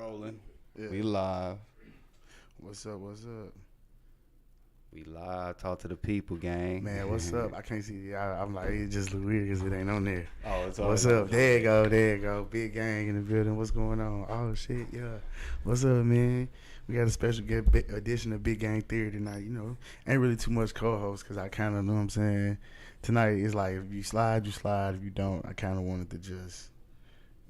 rolling. Yeah. We live. What's up? What's up? We live. Talk to the people, gang. Man, what's up? I can't see. I'm like, it just look weird because it ain't on there. Oh, it's What's up? There you go. There you go. Big gang in the building. What's going on? Oh, shit. Yeah. What's up, man? We got a special edition of Big Gang Theory tonight. You know, ain't really too much co-host because I kind of know what I'm saying. Tonight is like, if you slide, you slide. If you don't, I kind of wanted to just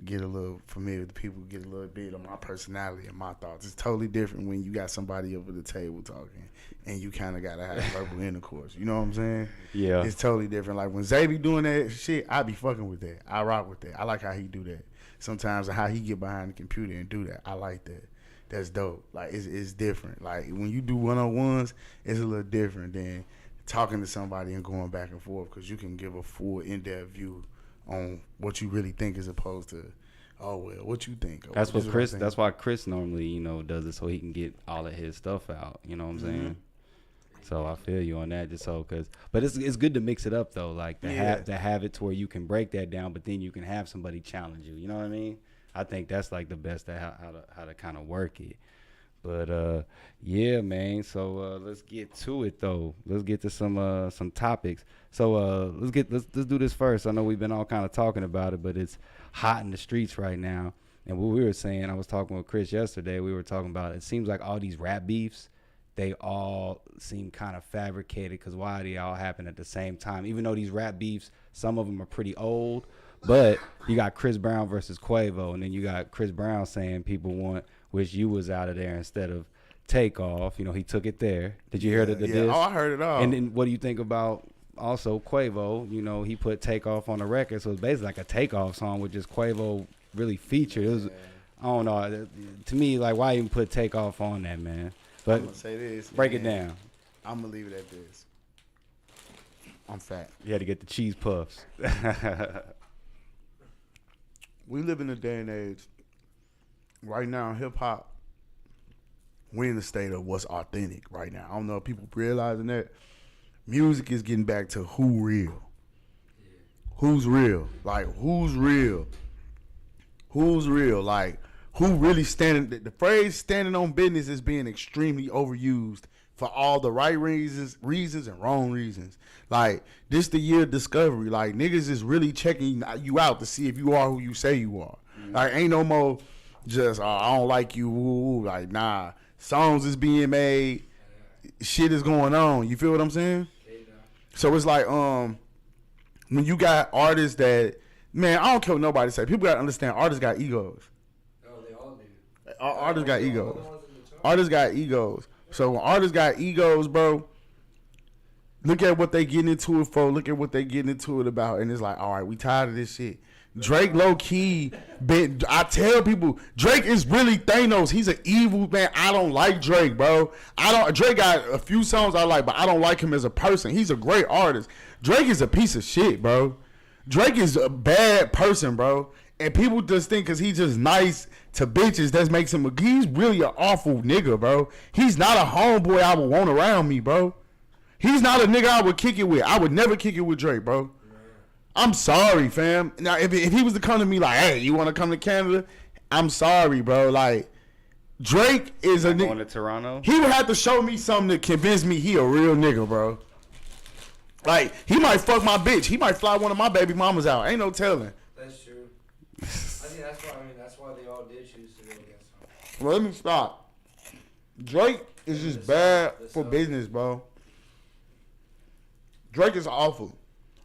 get a little familiar with the people, get a little bit of my personality and my thoughts. It's totally different when you got somebody over the table talking and you kind of got to have verbal intercourse. You know what I'm saying? Yeah. It's totally different. Like when Xavier doing that shit, I be fucking with that. I rock with that. I like how he do that. Sometimes how he get behind the computer and do that. I like that. That's dope. Like it's different. Like when you do one-on-ones, it's a little different than talking to somebody and going back and forth because you can give a full in-depth view on what you really think as opposed to, oh well, what you think. Oh, that's what Chris. That's why Chris normally, does it so he can get all of his stuff out. You know what I'm saying? So I feel you on that, just so but it's good to mix it up though, like to have it to where you can break that down, but then you can have somebody challenge you. You know what I mean? I think that's like the best how to kind of work it. But yeah, man. So let's get to it though. Let's get to some topics. So let's do this first. I know we've been all kind of talking about it, but it's hot in the streets right now. And what we were saying, I was talking with Chris yesterday. We were talking about it seems like all these rap beefs, they all seem kind of fabricated because why they all happen at the same time? Even though these rap beefs, some of them are pretty old, but you got Chris Brown versus Quavo, and then you got Chris Brown saying people wish you was out of there instead of Takeoff. He took it there. Did you hear the diss? Oh, I heard it all. And then what do you think about also Quavo? He put Takeoff on the record, so it's basically like a Takeoff song with just Quavo really featured. It was, I don't know. To me, like, why even put Takeoff on that, man? But I'm gonna say this. Break it down. I'm gonna leave it at this. I'm fat. You had to get the cheese puffs. We live in a day and age. Right now, hip hop, we're in the state of what's authentic right now. I don't know if people realizing that. Music is getting back to who real. Who's real? Like, who's real? Who's real? Like, who really standing? The phrase standing on business is being extremely overused for all the right reasons and wrong reasons. Like, this the year of discovery. Like, niggas is really checking you out to see if you are who you say you are. Like, ain't no more just, I don't like you. Ooh. Like, nah. Songs is being made. Shit is going on. You feel what I'm saying? So it's like, when you got artists that, man, I don't care what nobody say. People got to understand artists got egos. Oh, they all do. Artists got egos. Artists got egos. So when artists got egos, bro, look at what they getting into it for. Look at what they getting into it about. And it's like, all right, we tired of this shit. Drake low key, I tell people, Drake is really Thanos. He's an evil man. I don't like Drake, bro. Drake got a few songs I like, but I don't like him as a person. He's a great artist. Drake is a piece of shit, bro. Drake is a bad person, bro. And people just think because he's just nice to bitches, that makes him he's really an awful nigga, bro. He's not a homeboy I would want around me, bro. He's not a nigga I would kick it with. I would never kick it with Drake, bro. I'm sorry, fam. Now, if he was to come to me like, hey, you want to come to Canada? I'm sorry, bro. Like, Drake is a nigga. Going to Toronto? He would have to show me something to convince me he a real nigga, bro. Like, he might fuck my bitch. He might fly one of my baby mamas out. Ain't no telling. That's true. I think that's why they all did choose to go against him. Well, let me stop. Drake is just bad for business, bro. Drake is awful.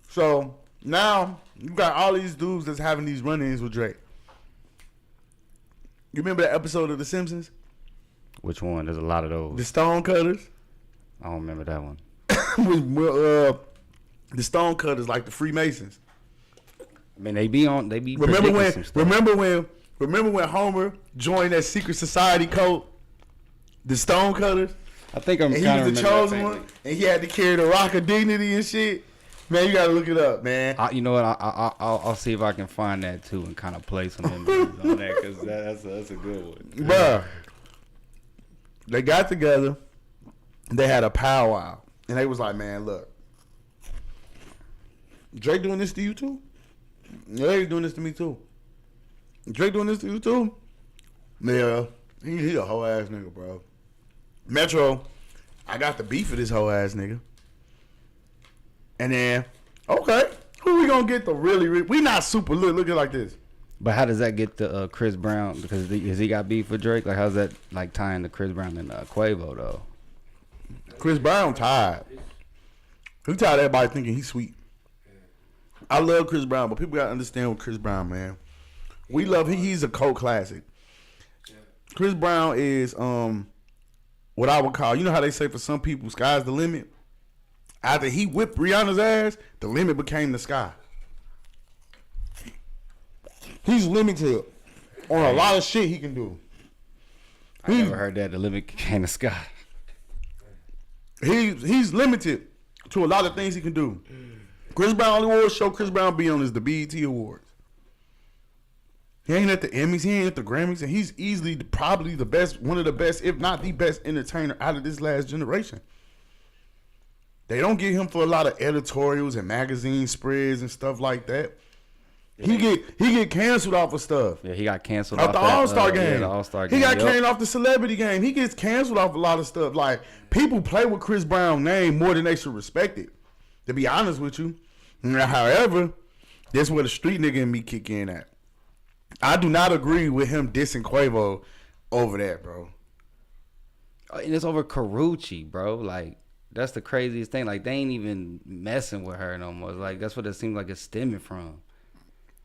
So now you got all these dudes that's having these run-ins with Drake. You remember that episode of The Simpsons? Which one? There's a lot of those. The Stone Cutters. I don't remember that one. The Stone Cutters, like the Freemasons. I mean, they be remember when some stuff. remember when Homer joined that secret society cult, the Stone Cutters? I think I'm kind of he was the chosen one, and he had to carry the rock of dignity and shit. Man, you gotta look it up, man. You know what? I'll see if I can find that too and kind of play some images on that because that's a good one. Bruh, they got together, they had a powwow, and they was like, man, look, Drake doing this to you too? Yeah, he's doing this to me too. Drake doing this to you too? Yeah, he a whole ass nigga, bro. Metro, I got the beef with this whole ass nigga. And then, okay, who we gonna get the really? We not super looking like this. But how does that get to Chris Brown? Because has he got beef with Drake? Like, how's that like tying to Chris Brown and Quavo though? Chris Brown tired. He tired of everybody thinking he's sweet. I love Chris Brown, but people gotta understand with Chris Brown, man. We love he's a cult classic. Chris Brown is what I would call, you know how they say for some people, sky's the limit? After he whipped Rihanna's ass, the limit became the sky. He's limited on a lot of shit he can do. I never heard that. The limit became the sky. He's limited to a lot of things he can do. Chris Brown Awards show Chris Brown be on is the BET Awards. He ain't at the Emmys, he ain't at the Grammys, and he's easily probably the best, one of the best, if not the best entertainer out of this last generation. They don't get him for a lot of editorials and magazine spreads and stuff like that. He get canceled off of stuff. Yeah, he got canceled off off the All-Star game. Yeah, the All-Star game. He got canceled off the Celebrity game. He gets canceled off a lot of stuff. Like, people play with Chris Brown's name more than they should respect it, to be honest with you. However, that's where the street nigga in me kick in at. I do not agree with him dissing Quavo over that, bro. And it's over Karuchi, bro. Like, that's the craziest thing. Like, they ain't even messing with her no more. Like, that's what it seems like it's stemming from.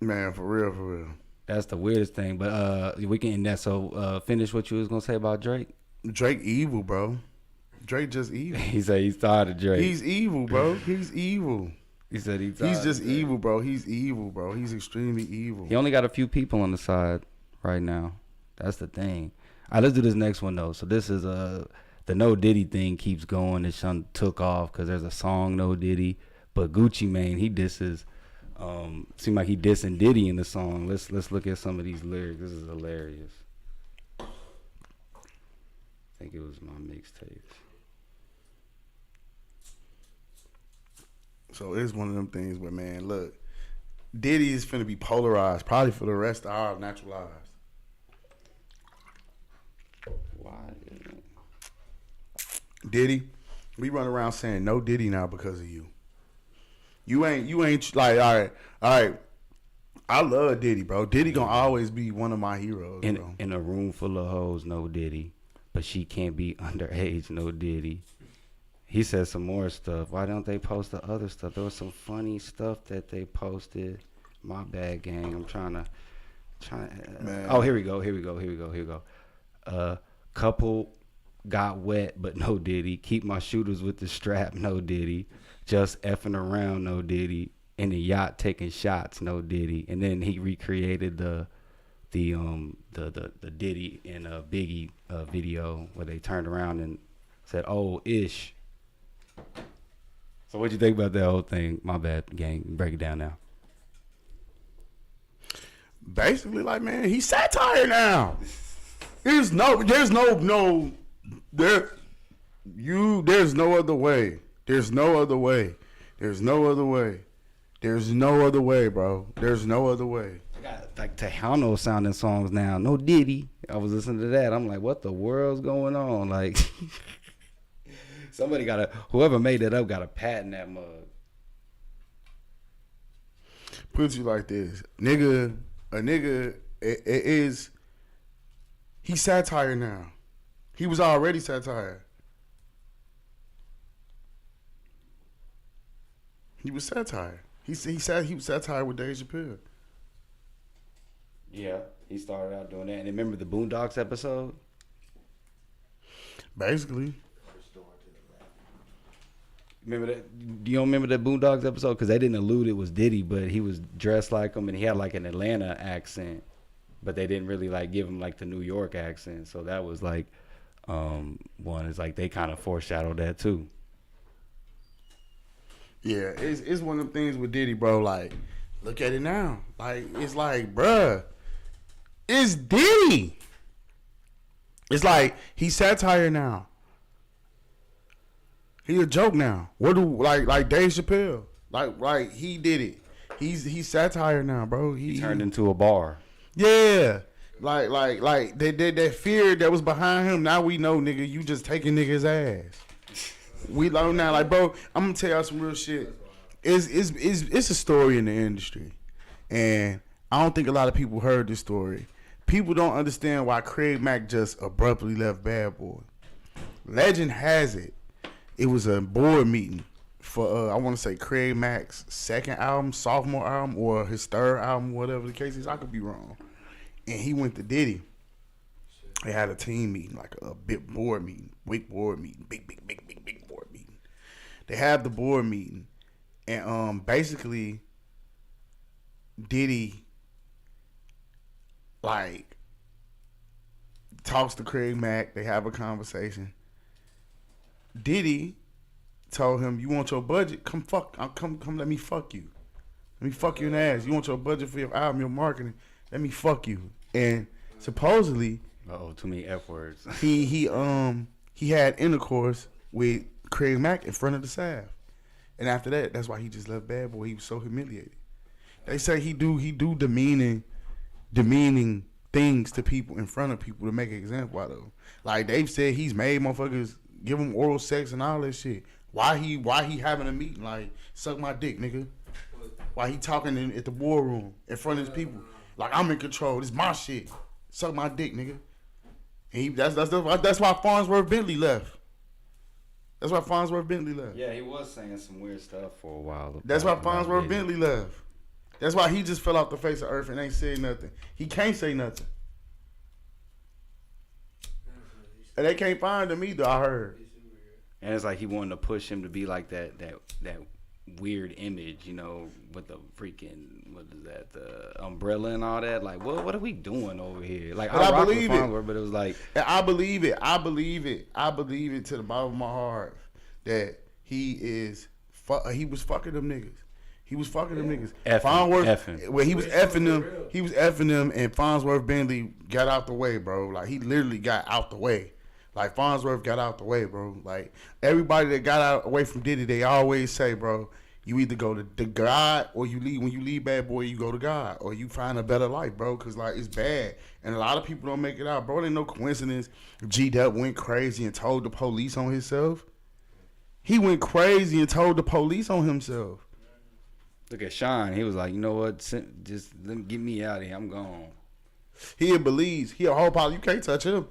Man, for real, for real. That's the weirdest thing. But we can end that. So finish what you was gonna say about Drake. Drake evil, bro. Drake just evil. He said he's tired of Drake. He's evil, bro. He's evil. He said he's just evil, bro. He's evil, bro. He's extremely evil. He only got a few people on the side right now. That's the thing. All right, let's do this next one though. So this is the No Diddy thing keeps going. It took off because there's a song No Diddy, but Gucci Mane he disses. Seemed like he dissing Diddy in the song. Let's look at some of these lyrics. This is hilarious. I think it was my mixtape. So it's one of them things where, man, look, Diddy is finna be polarized probably for the rest of our natural lives. Why? Diddy, we run around saying no Diddy now because of you. You ain't like, all right. I love Diddy, bro. Diddy gonna always be one of my heroes, bro. In a room full of hoes, no Diddy. But she can't be underage, no Diddy. He said some more stuff. Why don't they post the other stuff? There was some funny stuff that they posted. My bad, gang. I'm trying to. Oh, here we go. Couple got wet, but no Diddy. Keep my shooters with the strap, no Diddy. Just effing around, no Diddy. In the yacht taking shots, no Diddy. And then he recreated the Diddy and Biggie video where they turned around and said, "Oh, ish." So what'd you think about that whole thing? My bad, gang. Break it down now. Basically, like, man, he's satire now. There's no other way. There's no other way, bro. There's no other way. I got like Tejano sounding songs now. No Diddy. I was listening to that. I'm like, what the world's going on? Like, whoever made that up got to patent that mug. Put you like this, he's satire now. He was already satire. He was satire. He was satire with Dave Chappelle. Yeah, he started out doing that. And remember the Boondocks episode? Basically. Remember that? Do you remember that Boondocks episode? Because they didn't allude it was Diddy, but he was dressed like him and he had like an Atlanta accent, but they didn't really like give him like the New York accent. So that was like one. It's like they kind of foreshadowed that too. Yeah, it's one of them things with Diddy, bro. Like, look at it now. Like, it's like, bruh, it's Diddy. It's like he's satire now. He a joke now. What do like Dave Chappelle? Like he did it. He's satire now, bro. He turned into a bar. Yeah. Like that fear that was behind him. Now we know, nigga, you just taking niggas' ass. We know now, like, bro, I'm gonna tell y'all some real shit. It's a story in the industry, and I don't think a lot of people heard this story. People don't understand why Craig Mack just abruptly left Bad Boy. Legend has it, it was a board meeting for I want to say Craig Mack's second album, sophomore album, or his third album, whatever the case is. I could be wrong. And he went to Diddy. They had a team meeting, like a big board meeting, big board meeting, big board meeting. They had the board meeting, and basically Diddy like talks to Craig Mack. They have a conversation. Diddy told him, "You want your budget? Come let me fuck you. Let me fuck you in the ass. You want your budget for your album, your marketing? Let me fuck you." And supposedly, too many F words. he had intercourse with Craig Mack in front of the staff, and after that, that's why he just left Bad Boy. He was so humiliated. They say he do demeaning things to people in front of people to make an example out of them. Like they've said, he's made motherfuckers give him oral sex and all that shit. Why he having a meeting like suck my dick, nigga? Why he talking at the boardroom in front of his people like I'm in control? This my shit. Suck my dick, nigga. And that's why Farnsworth Bentley left. That's why Farnsworth Bentley left. Yeah, he was saying some weird stuff for a while. That's why Farnsworth Bentley left. That's why he just fell off the face of earth and ain't said nothing. He can't say nothing. And they can't find him either, I heard. And it's like he wanted to push him to be like that weird image, you know, with the freaking, what is that, the umbrella and all that. Like, what are we doing over here? Like, I rock with Farnsworth, but it was like, and I believe it to the bottom of my heart that he was fucking them niggas. He was fucking them niggas. Farnsworth, when he was effing them, and Farnsworth Bentley got out the way, bro. Like, he literally got out the way. Like, Farnsworth got out the way, bro. Like, everybody that got out away from Diddy, they always say, bro, you either go to God or you leave. When you leave Bad Boy, you go to God or you find a better life, bro. Because, like, it's bad. And a lot of people don't make it out, bro. It ain't no coincidence G-Dub went crazy and told the police on himself. He went crazy and told the police on himself. Look at Sean. He was like, you know what? Just get me out of here. I'm gone. He in Belize. He a whole pile. You can't touch him.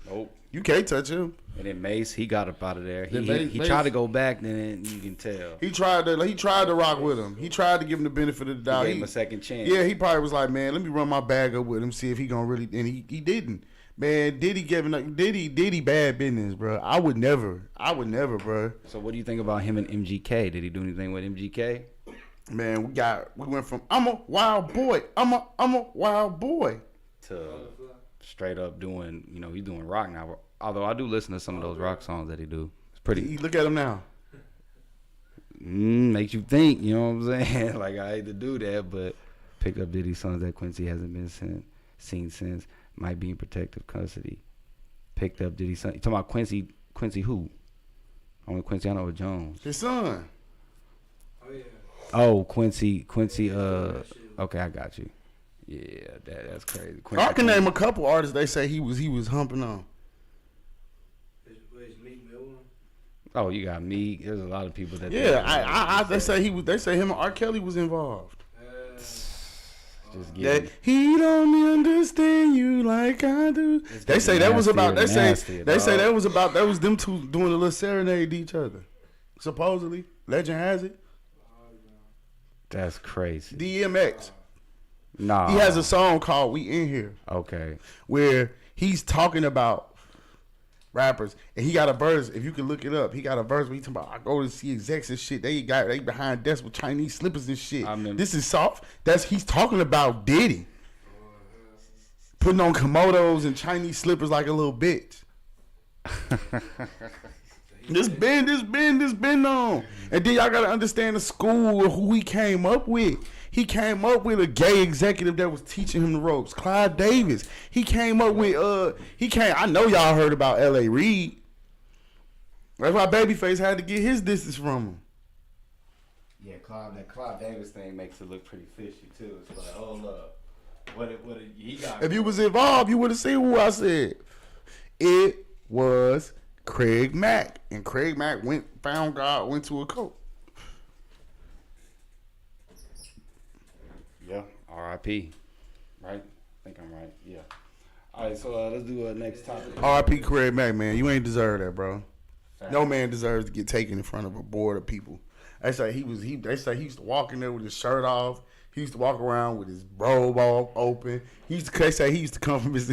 Nope. You can't touch him. And then Mace, he got up out of there. He tried to go back, then you can tell. He tried to rock with him. He tried to give him the benefit of the doubt. He gave him a second chance. Yeah, he probably was like, man, let me run my bag up with him, see if he gonna really. And he didn't. Man, Diddy bad business, bro. I would never, bro. So what do you think about him and MGK? Did he do anything with MGK? Man, we went from I'm a wild boy, I'm a wild boy, to straight up doing, you know, he's doing rock now. Although I do listen to some of those rock songs that he do. It's pretty. Look at him now. Makes you think, you know what I'm saying? Like, I hate to do that, but picked up Diddy's sons that Quincy hasn't been seen since. Might be in protective custody. Picked up Diddy's son. You talking about Quincy who? Only Quincy I know is Jones. His son. Oh, yeah. Oh, Quincy. Okay, I got you. Yeah, that's crazy. I can name a couple artists they say he was humping on. Oh, you got me. There's a lot of people that. Yeah, they say They say him and R. Kelly was involved. Just that he don't understand you like I do. They say that was about. They say that was them two doing a little serenade to each other. Supposedly, legend has it. That's crazy. DMX. Nah. He has a song called "We In Here." Okay. Where he's talking about rappers, and he got a verse. If you can look it up, he got a verse where he's talking about, I go to see execs and shit. They behind desks with Chinese slippers and shit. This is soft. He's talking about Diddy putting on Komodos and Chinese slippers like a little bitch. This been on. And then y'all gotta understand the school of who he came up with. He came up with a gay executive that was teaching him the ropes. Clyde Davis. He came up with I know y'all heard about L.A. Reid. That's why Babyface had to get his distance from him. Yeah, that Clyde Davis thing makes it look pretty fishy too. It's like, hold up. He got. If you was involved, you would have seen who I said. It was Craig Mack, and Craig Mack found God, went to a cult. Yeah, R.I.P. Right? I think I'm right. Yeah. All right, so let's do a next topic. R.I.P. Craig Mack, man. You ain't deserve that, bro. No man deserves to get taken in front of a board of people. They say they say he used to walk in there with his shirt off. He used to walk around with his robe all open. They say he used to come from his.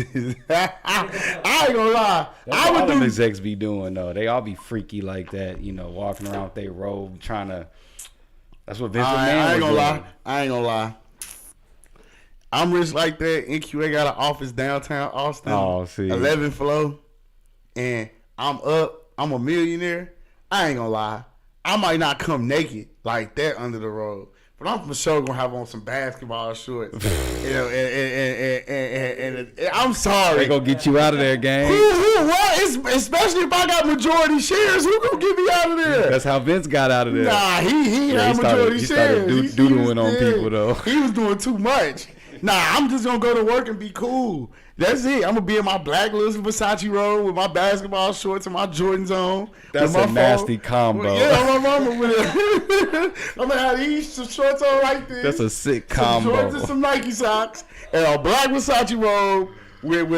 I ain't gonna lie. That's what all them execs be doing though. They all be freaky like that, walking around with their robe, trying to. That's what Vince McMahon I ain't gonna doing. lie. I ain't gonna lie. I'm rich like that. NQA got an office downtown Austin. Oh, see. 11th floor. And I'm up. I'm a millionaire. I ain't gonna lie. I might not come naked like that under the robe. But I'm for sure gonna have on some basketball shorts. And I'm sorry. They gonna get you out of there, gang. What? Especially if I got majority shares. Who gonna get me out of there? That's how Vince got out of there. Nah, he had majority shares. He started doodling on people though. He was doing too much. Nah, I'm just gonna go to work and be cool. That's it. I'm gonna be in my black little Versace robe with my basketball shorts and my Jordans on. That's a nasty combo. Yeah, my mama with it. I'm gonna have these shorts on like this. That's a sick combo. Some shorts and some Nike socks and a black Versace robe with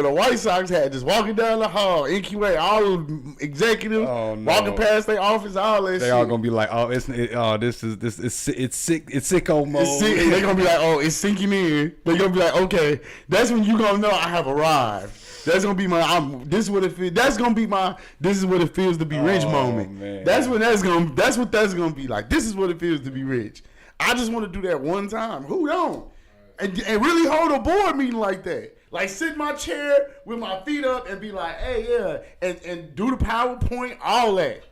a white Sox hat, just walking down the hall. NQA, all executives walking past their office, all that shit. They all gonna be like, it's sicko mode. They're gonna be like, it's sinking in. They're gonna be like, okay, that's when you gonna know I have arrived. That's gonna be my. This is what it feels. That's gonna be my. This is what it feels to be rich moment. Man. That's what that's gonna be like. This is what it feels to be rich. I just want to do that one time. Who don't? And really hold a board meeting like that. Like sit in my chair with my feet up and be like, hey, yeah. And do the PowerPoint, all that.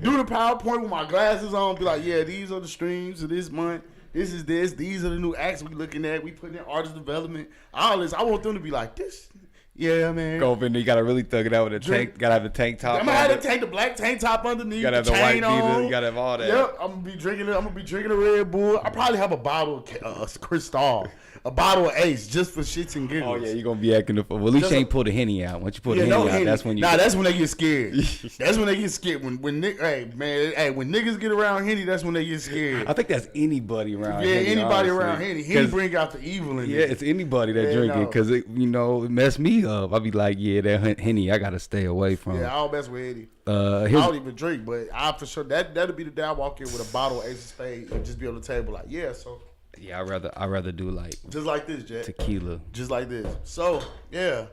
Do the PowerPoint with my glasses on. Be like, yeah, these are the streams of this month. This is this. These are the new acts we looking at. We putting in artist development. All this. I want them to be like, this. Yeah, man. Go in there. You got to really thug it out with a tank. Got to have the tank top. I'm going to have to take the black tank top underneath. You got to have the white beaters. You got to have all that. Yep. I'm going to be drinking a Red Bull. I probably have a bottle of Cristal. A bottle of Ace just for shits and giggles. Oh, yeah, you're going to be acting the fool. Well, at least you ain't pull the Henny out. Once you pull the Henny out, that's when you... Nah, that's when they get scared. That's when they get scared. When niggas get around Henny, that's when they get scared. I think that's anybody around Henny. Yeah, anybody around Henny. Henny bring out the evil in it. Yeah, it's anybody that drinking because it messed me up. I'll be like, yeah, that Henny, I got to stay away from. Yeah, I'll mess with Eddie. I don't even drink, but I for sure, that'll be the day I walk in with a bottle of Ace of Spades and just be on the table like, yeah, so... Yeah, I'd rather do like just like this, Jack. Tequila. Just like this. So, yeah.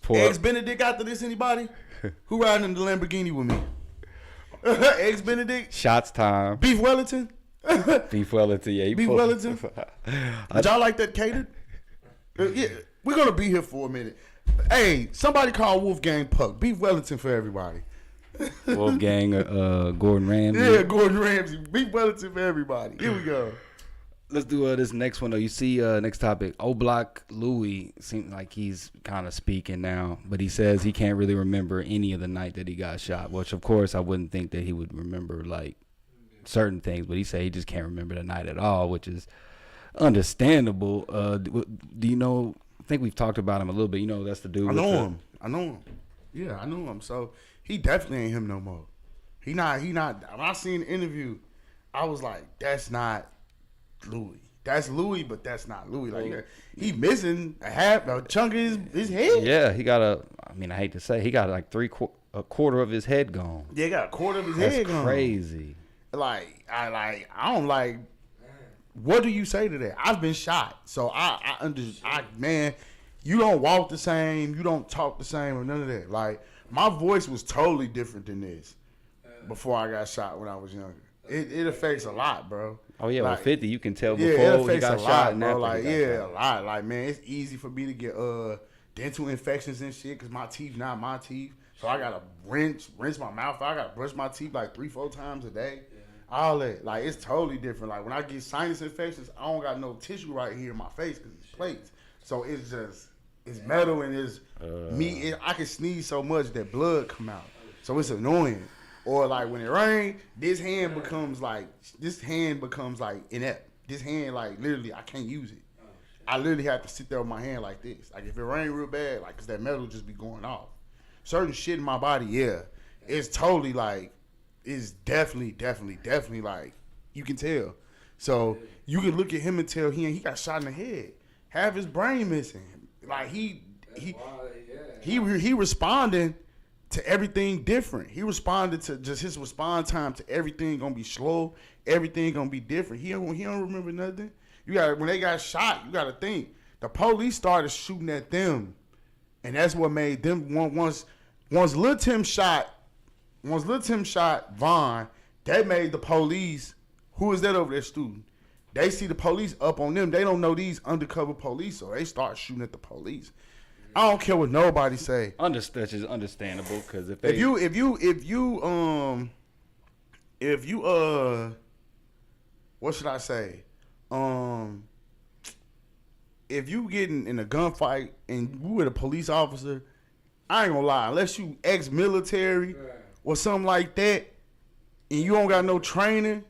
Eggs Benedict after this, anybody? Who riding in the Lamborghini with me? Eggs Benedict? Shots time. Beef Wellington? Beef Wellington, yeah. Beef Wellington? Did y'all like that catered? Yeah, we're going to be here for a minute. Hey, somebody call Wolfgang Puck. Beef Wellington for everybody. Wolfgang, Gordon Ramsay. Yeah, Gordon Ramsay. Beef Wellington for everybody. Here we go. Let's do this next one though. You see, next topic. Block Louie seems like he's kind of speaking now, but he says he can't really remember any of the night that he got shot. Which, of course, I wouldn't think that he would remember like certain things, but he said he just can't remember the night at all, which is understandable. Do you know? I think we've talked about him a little bit. That's the dude. I know him. Yeah, I know him. So. He definitely ain't him no more. He not. When I seen the interview, I was like, that's not Louie. That's Louie, but that's not Louie. Like he missing a chunk of his head. Yeah, he got I hate to say, he got like a quarter of his head gone. Yeah, he got a quarter of his head gone. That's crazy. I don't like. What do you say to that? I've been shot, so man, you don't walk the same, you don't talk the same, or none of that. Like. My voice was totally different than this before I got shot when I was younger. It affects a lot, bro. Oh yeah, like, 50 you can tell before you got shot. A lot. Like man, it's easy for me to get dental infections and shit because my teeth not my teeth. So I gotta rinse my mouth. I gotta brush my teeth like 3-4 times a day. Yeah. All that, like it's totally different. Like when I get sinus infections, I don't got no tissue right here in my face because it's plates. So it's just. It's metal and it's meat. I can sneeze so much that blood come out. So it's annoying. Or like when it rains, this hand becomes like inept. This hand like literally I can't use it. I literally have to sit there with my hand like this. Like if it rain real bad, like cause that metal just be going off. Certain shit in my body, yeah, it's totally like, it's definitely like you can tell. So you can look at him and tell he got shot in the head, have his brain missing. Like he responding to everything different. He responded to just his response time to everything gonna be slow. Everything gonna be different. He don't remember nothing. When they got shot, you gotta think. The police started shooting at them. And that's what made them once Lil Tim shot Von, that made the police, who is that over there, student? They see the police up on them. They don't know these undercover police, so they start shooting at the police. I don't care what nobody say. That's is understandable because if you what should I say? If you getting in a gunfight and you with a police officer, I ain't gonna lie, unless you ex-military or something like that, and you don't got no training,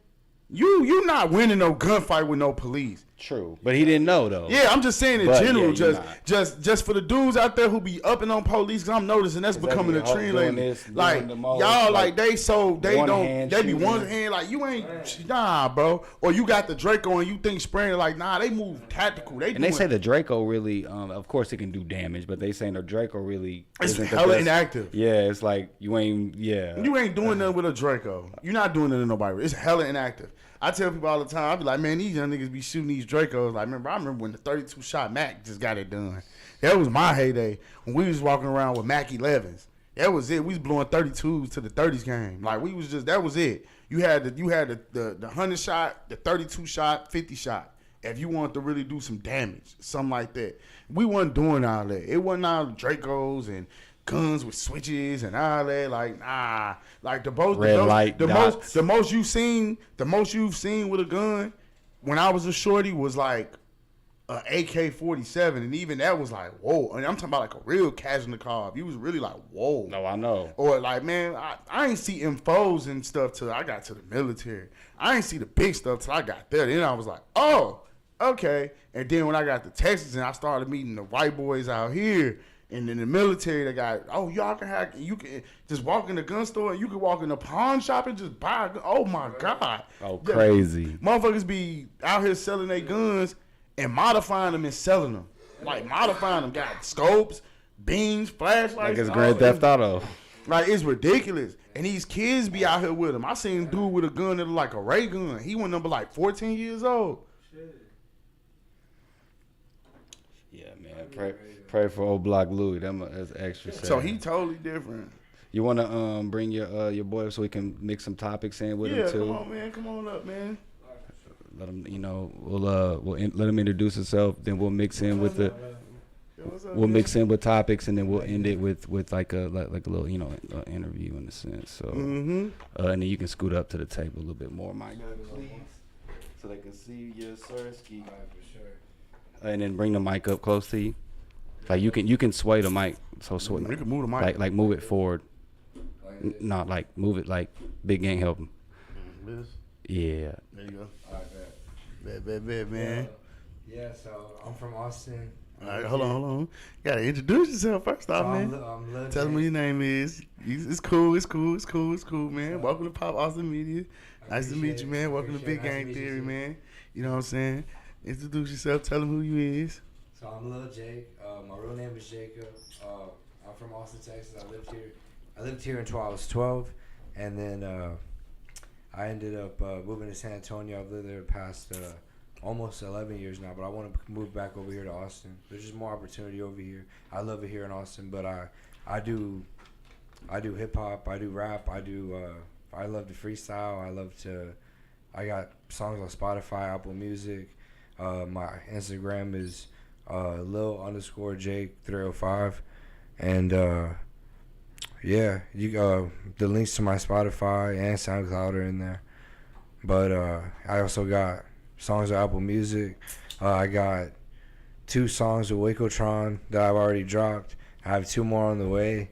you not winning no gunfight with no police. True, but he didn't know though. Yeah, I'm just saying in general, just for the dudes out there who be upping on police, cause I'm noticing that's becoming a trend lately. Like y'all, like they be one hand like you ain't bro, or you got the Draco and you think spraying like they move tactical. They say the Draco really, of course it can do damage, but they saying the Draco really it's hella inactive. Yeah, it's like you ain't doing nothing with a Draco. You're not doing it to nobody. It's hella inactive. I tell people all the time, I be like, man, these young niggas be shooting these Dracos. Like, I remember when the 32 shot Mac just got it done. That was my heyday when we was walking around with Mac 11s. That was it. We was blowing 32s to the 30s game. Like that was it. You had the 100 shot, the 32 shot, 50 shot. If you wanted to really do some damage, something like that. We wasn't doing all that. It wasn't all Dracos and guns with switches and all that, like the most you've seen with a gun when I was a shorty was like a AK-47, and even that was like whoa. And I'm talking about like a real Kalashnikov. You was really like whoa. No, I know. Or like man, I ain't see M4s and stuff till I got to the military. I ain't see the big stuff till I got there. Then I was like, oh, okay. And then when I got to Texas and I started meeting the white boys out here. And in the military, they got, y'all you can just walk in the gun store and you can walk in the pawn shop and just buy a gun. Oh, my God. Oh, crazy. Motherfuckers be out here selling their guns and modifying them and selling them. Like, modifying them. Got scopes, beams, flashlights. Like it's Grand Theft Auto. Like, it's ridiculous. And these kids be out here with them. I seen a dude with a gun that look like a ray gun. He went number like 14 years old. Yeah, man. Pray for old Block Louie. That's extra sad. So he totally different. You want to bring your boy so we can mix some topics in with him too? Yeah, come on, man. Come on up, man. Let him, we'll let him introduce himself. Then we'll mix in with mix in with topics, and then we'll end it with like a little interview in a sense. So and then you can scoot up to the table a little bit more, Mike, please, so they can see your Sirski. And then bring the mic up close to you. Like you can sway the mic, so you can move the mic. Like move it forward. Not like move it like Big Gang help him. This? Yeah. There you go. All right, Bet, man. Yeah, so I'm from Austin. All right, hold on. You gotta introduce yourself first off, man. Tell them what your name is. It's cool, man. Welcome to Pop Austin Media. Nice to meet you, man. Welcome to Big Gang Theory, man. You know what I'm saying? Introduce yourself. Tell them who you is. So I'm Lil Jake. My real name is Jacob. I'm from Austin, Texas. I lived here until I was 12, and then I ended up moving to San Antonio. I've lived there the past almost 11 years now, but I want to move back over here to Austin. There's just more opportunity over here. I love it here in Austin, but I do hip hop. I do rap. I love to freestyle. I got songs on Spotify, Apple Music. My Instagram is Lil_Jake305, and the links to my Spotify and SoundCloud are in there. But I also got songs on Apple Music. I got 2 songs with Wacotron that I've already dropped. I have 2 more on the way.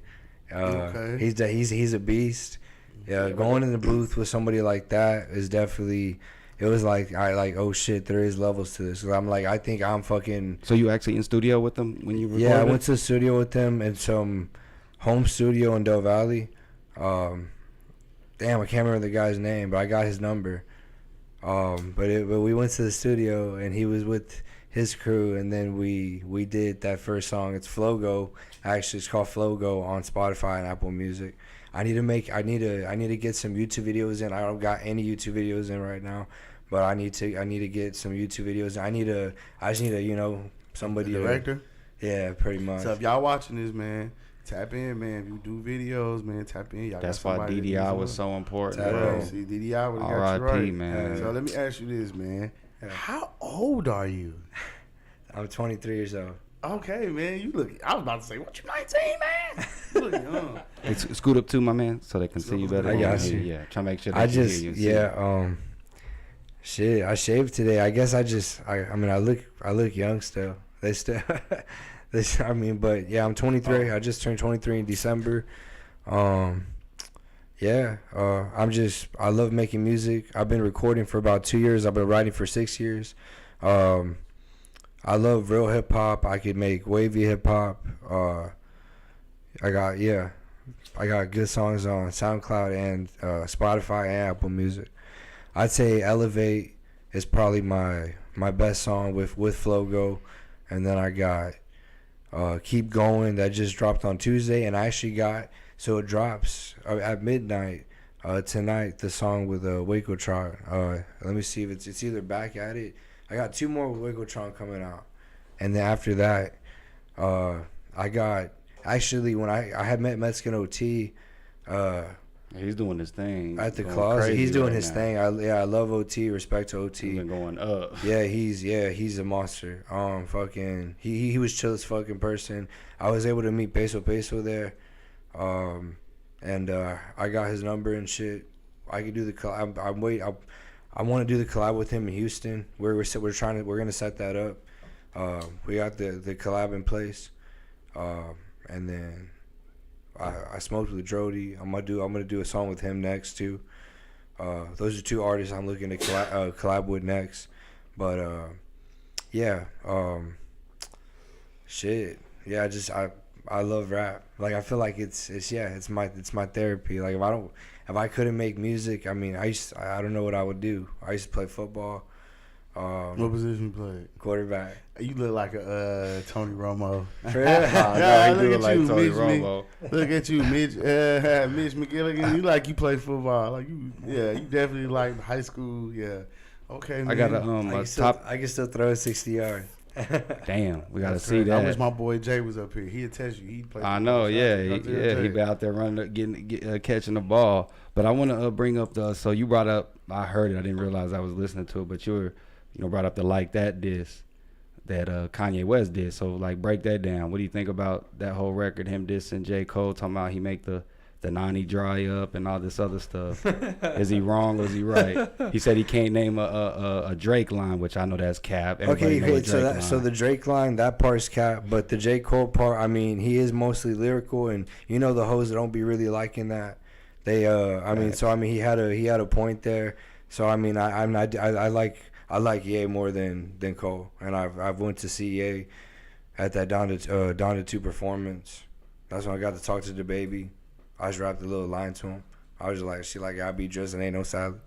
Okay. He's a beast. Yeah, going in the booth with somebody like that is definitely. It was like oh shit, there is levels to this. 'Cause I'm like, I think I'm fucking. So you actually in studio with them when you recorded? Yeah, I went to the studio with them in some home studio in Del Valley. Damn, I can't remember the guy's name, but I got his number. But we went to the studio and he was with his crew, and then we did that first song. It's Flogo. Actually, it's called Flogo on Spotify and Apple Music. I need to get some YouTube videos in. I don't got any YouTube videos in right now, but I need to get some YouTube videos. I just need to somebody. The director. Yeah, pretty much. So if y'all watching this, man, tap in, man. If you do videos, man, tap in. Y'all That's why DDI was so important. Yeah, see, DDI would have got you right. Man. So let me ask you this, man. How old are you? I'm 23 years old. Okay, man. You look. I was about to say, what, you 19, man? You look young. Hey, scoot up too, my man, so they can see you better. I got you. Yeah, try to make sure they can hear you. Shit, I shaved today. I guess I look young still. They still, but yeah, I'm 23. I just turned 23 in December. I love making music. I've been recording for about 2 years. I've been writing for 6 years. I love real hip hop. I could make wavy hip hop. I got good songs on SoundCloud and Spotify and Apple Music. I'd say Elevate is probably my best song with Flogo. And then I got Keep Going that just dropped on Tuesday. And I actually so it drops at midnight tonight, the song with Wakotron. Let me see if it's either Back at It. I got 2 more with Wakotron coming out. And then after that, I got, actually, when I had met Mexican OT. He's doing his thing at the closet. He's doing his thing. I love OT. Respect to OT. He's been going up. Yeah, he's a monster. He was chill as fucking person. I was able to meet Peso there, and I got his number and shit. I could do the collab. I want to do the collab with him in Houston. We're gonna set that up. We got the collab in place, and then. I smoked with Drody. I'm gonna do a song with him next too. Those are 2 artists I'm looking to collab with next. But shit. Yeah, I love rap. Like I feel like it's my therapy. Like if I couldn't make music, I mean I don't know what I would do. I used to play football. What position you played? Quarterback. You look like a Tony Romo. No, he look like Tony Romo. Look at you, Mitch McGilligan. You like you play football. Like you definitely like high school. Yeah. Okay, man. I got I can still throw a 60 yard. Damn, we gotta see that. I wish my boy Jay was up here. He'd test you. He'd play. I know, he be out there running, catching the ball. But I want to bring up so you brought up. I heard it. I didn't realize I was listening to it. But you were. Brought up the Like That diss that Kanye West did. So, like, break that down. What do you think about that whole record, him dissing J. Cole, talking about he make the 90 dry up and all this other stuff? Is he wrong or is he right? He said he can't name a Drake line, which I know that's cap. So the Drake line, that part's cap. But the J. Cole part, I mean, he is mostly lyrical. And, the hoes that don't be really liking that. They, he had a point there. So, I mean, I like Ye more than Cole, and I've went to see Ye at that Down to 2 performance. That's when I got to talk to DaBaby. I just rapped a little line to him. I was just like, she like, I be dressed and ain't no salad.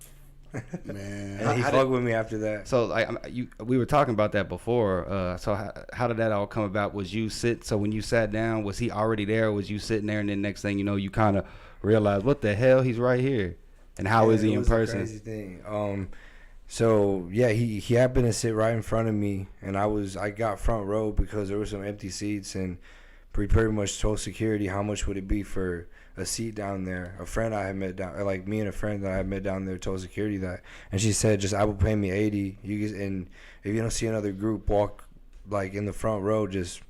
Man, and he fucked with me after that. So like we were talking about that before. So how did that all come about? So when you sat down, was he already there? Or was you sitting there, and then next thing you know, you kind of realized, what the hell, he's right here, and how is he in person? Crazy thing. So yeah, he happened to sit right in front of me, and I got front row because there were some empty seats, and pretty much told security how much would it be for a seat down there. A friend I had met me and a friend that I had met down there told security that, and she said, just Apple pay me $80. And if you don't see another group walk like in the front row, just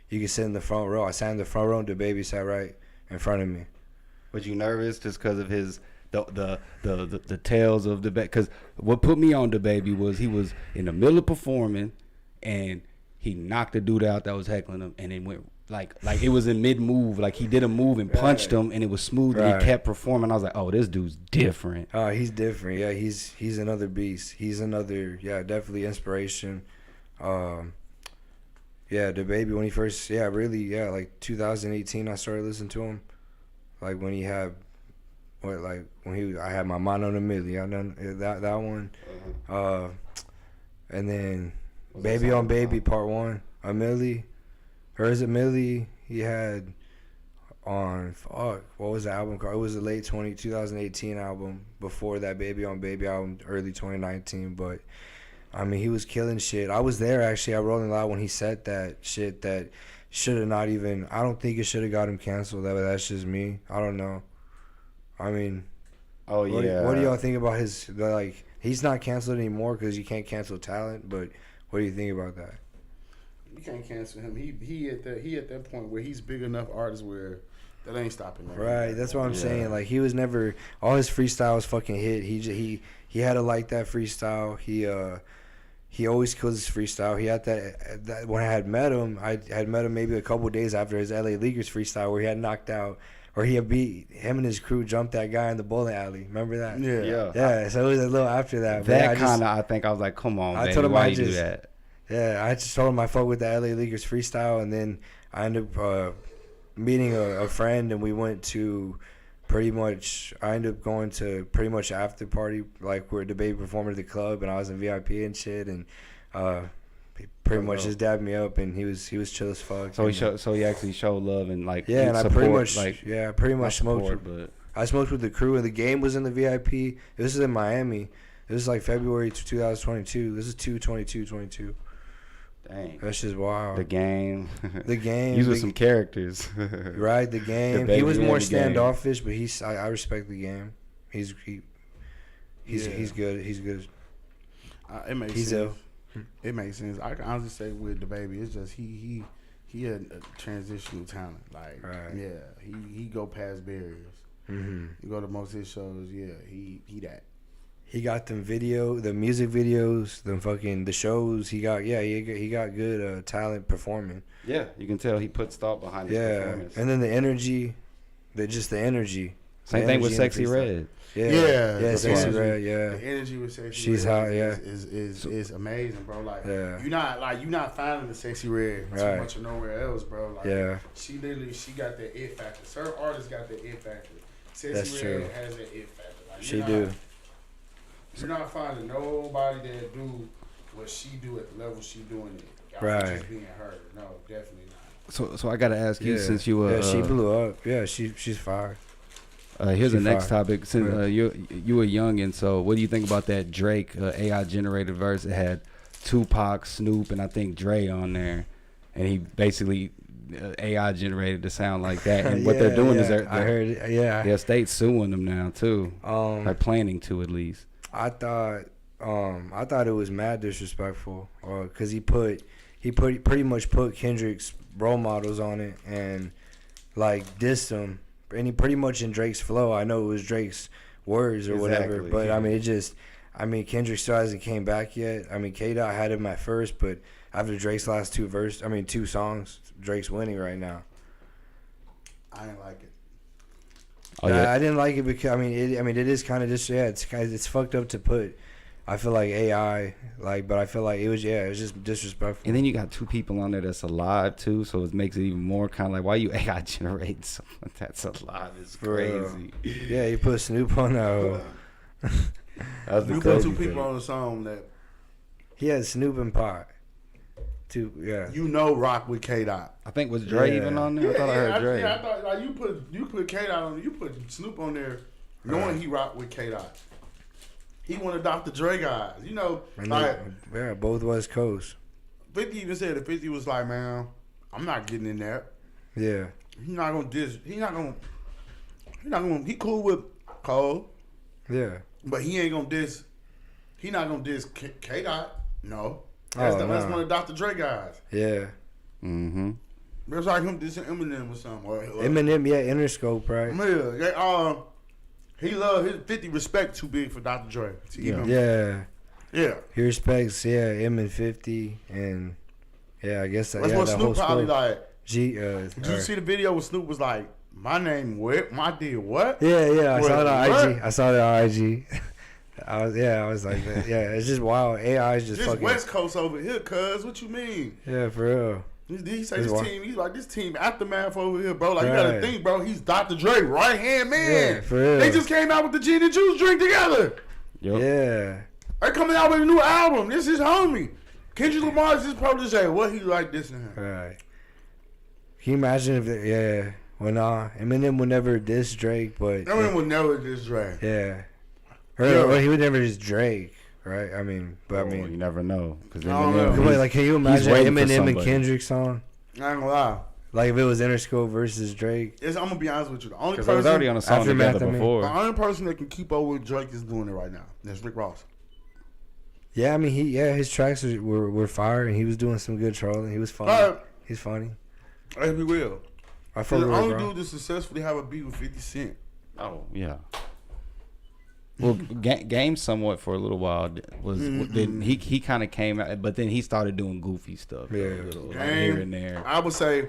you can sit in the front row. I sat in the front row, and DaBaby sat right in front of me. Was you nervous just because of his? The tales of DaBaby, because what put me on DaBaby was he was in the middle of performing and he knocked the dude out that was heckling him and then went like it was in mid move. Like he did a move and punched him, and it was smooth. And he kept performing. I was like, oh, this dude's different. Oh, he's different. Yeah, he's another beast. He's another definitely inspiration. Yeah, DaBaby when he first like 2018 I started listening to him. Like when he had I had my mind on a million. I done that one. And then Baby on Baby Part 1, a milli. Or is it Millie? He had on what was the album called? It was the late 2018 album. Before that Baby on Baby album, early 2019. But I mean, he was killing shit. I was there actually. I Rolling Loud when he said that shit that should have not even. I don't think it should have got him canceled. That's just me. I don't know. I mean, what do y'all think about his like? He's not canceled anymore because you can't cancel talent. But what do you think about that? You can't cancel him. He at that point where he's big enough artist where that ain't stopping him. Right, that's what I'm saying. Like he was never all his freestyles fucking hit. He had to like that freestyle. He always kills his freestyle. He had that when I had met him maybe a couple days after his LA Leakers freestyle where he had knocked out or he had beat him and his crew jumped that guy in the bowling alley. Remember that? Yeah. So it was a little after that. That kind of I think I was like, come on, baby, why you do that? Yeah, I just told him I fuck with the LA Leakers freestyle, and then I ended up meeting a friend, and we went to I ended up going to pretty much after party, like where DaBaby performed at the club, and I was in VIP and shit, and he pretty much just dabbed me up, and he was chill as fuck. So he actually showed love and like and support, I pretty much smoked. But I smoked with the crew, and the game was in the VIP. This is in Miami. This is like February 2022. This is 2/22/22. Dang. That's just wild. The game. These were some characters. Right, the game. He was more standoffish, but I respect the game. He's good. He's good. It makes sense. It makes sense. I can honestly say with DaBaby, it's just he had a transitional talent. Like he go past barriers. Mm-hmm. You go to most of his shows, he that. He got the music videos, the shows. He got good talent performing. Yeah, you can tell he puts thought behind his performance. And then the energy. Same thing with Sexy Red. Yeah, Sexy Red. Yeah, the energy with Sexy She's Red hot. Yeah, is amazing, bro. Like you're not finding the Sexy Red too much or nowhere else, bro. Like she got that it factor. Her artist got that it factor. Sexy Red has that it factor. Like, she do. You're not finding nobody that do what she do at the level she doing it. Right. Just being her. No, definitely not. So I gotta ask you since you were she blew up. Yeah, she's fire. Here's the next topic. Since you were young, and so what do you think about that Drake AI generated verse? It had Tupac, Snoop, and I think Dre on there, and he basically AI generated the sound like that. And what they're doing is their state's suing them now too. They're planning to at least. I thought it was mad disrespectful, cause he pretty much put Kendrick's role models on it and like dissed them, and he pretty much in Drake's flow. I know it was Drake's words or whatever, but I mean Kendrick still hasn't came back yet. I mean K-Dot had him at first, but after Drake's last two songs, Drake's winning right now. I didn't like it. I didn't like it because it is kind of just it's fucked up to put. I feel like AI but I feel like it was just disrespectful. And then you got two people on there that's alive too, so it makes it even more kind of like why you AI generating someone that's alive is crazy. Yeah, you put Snoop on that. You put two people on the song that he had Snoop and Pac. Rock with K-Dot. I think was Dre even on there? I thought I heard Dre. I thought like you put K-Dot on there. You put Snoop on there knowing he rocked with K-Dot. He one of Dr. Dre guys. Both West Coast. 50 even said that 50 was like, man, I'm not getting in there. Yeah. He's not gonna diss. He cool with Cole. Yeah. But he ain't gonna diss. He not gonna diss K-Dot. No. That's one of Dr. Dre guys. Yeah. Mm-hmm. It's like him dissing Eminem or something. Eminem, Interscope, right? Yeah. He love his 50 respect too big for Dr. Dre. Yeah. He respects, M and 50, and I guess that's what Snoop probably like. Did you see the video where Snoop was like, "My name what? My deal what?" Yeah. I saw it on IG. I saw it on IG. I was like, yeah, it's just wild. AI is just this fucking. West Coast over here, cuz. What you mean? Yeah, for real. He say this team. He's like this team aftermath over here, bro. Like you gotta think, bro. He's Dr. Dre right hand man. Yeah, for real. They just came out with the gin and juice drink together. Yep. Yeah. They're coming out with a new album. This is homie. Kendrick Lamar's his protege. What he like this and him? Right. Can you imagine if Eminem would never diss Drake, but Eminem would never diss Dre. Yeah. Or he would never diss Drake, right? I mean, you never know. Cause Wait, like, can you imagine Eminem and Kendrick song? I ain't gonna lie. Like if it was Interscope versus Drake. I'm gonna be honest with you. The only person I was already on a song together before. The only person that can keep up with Drake is doing it right now. That's Rick Ross. Yeah, I mean his tracks were fire and he was doing some good trolling. He was funny. He's funny. As we will. I feel the only dude to successfully have a beat with 50 Cent. Oh yeah. Well, Game somewhat for a little while was then he kind of came out, but then he started doing goofy stuff. Yeah, like here and there. I would say,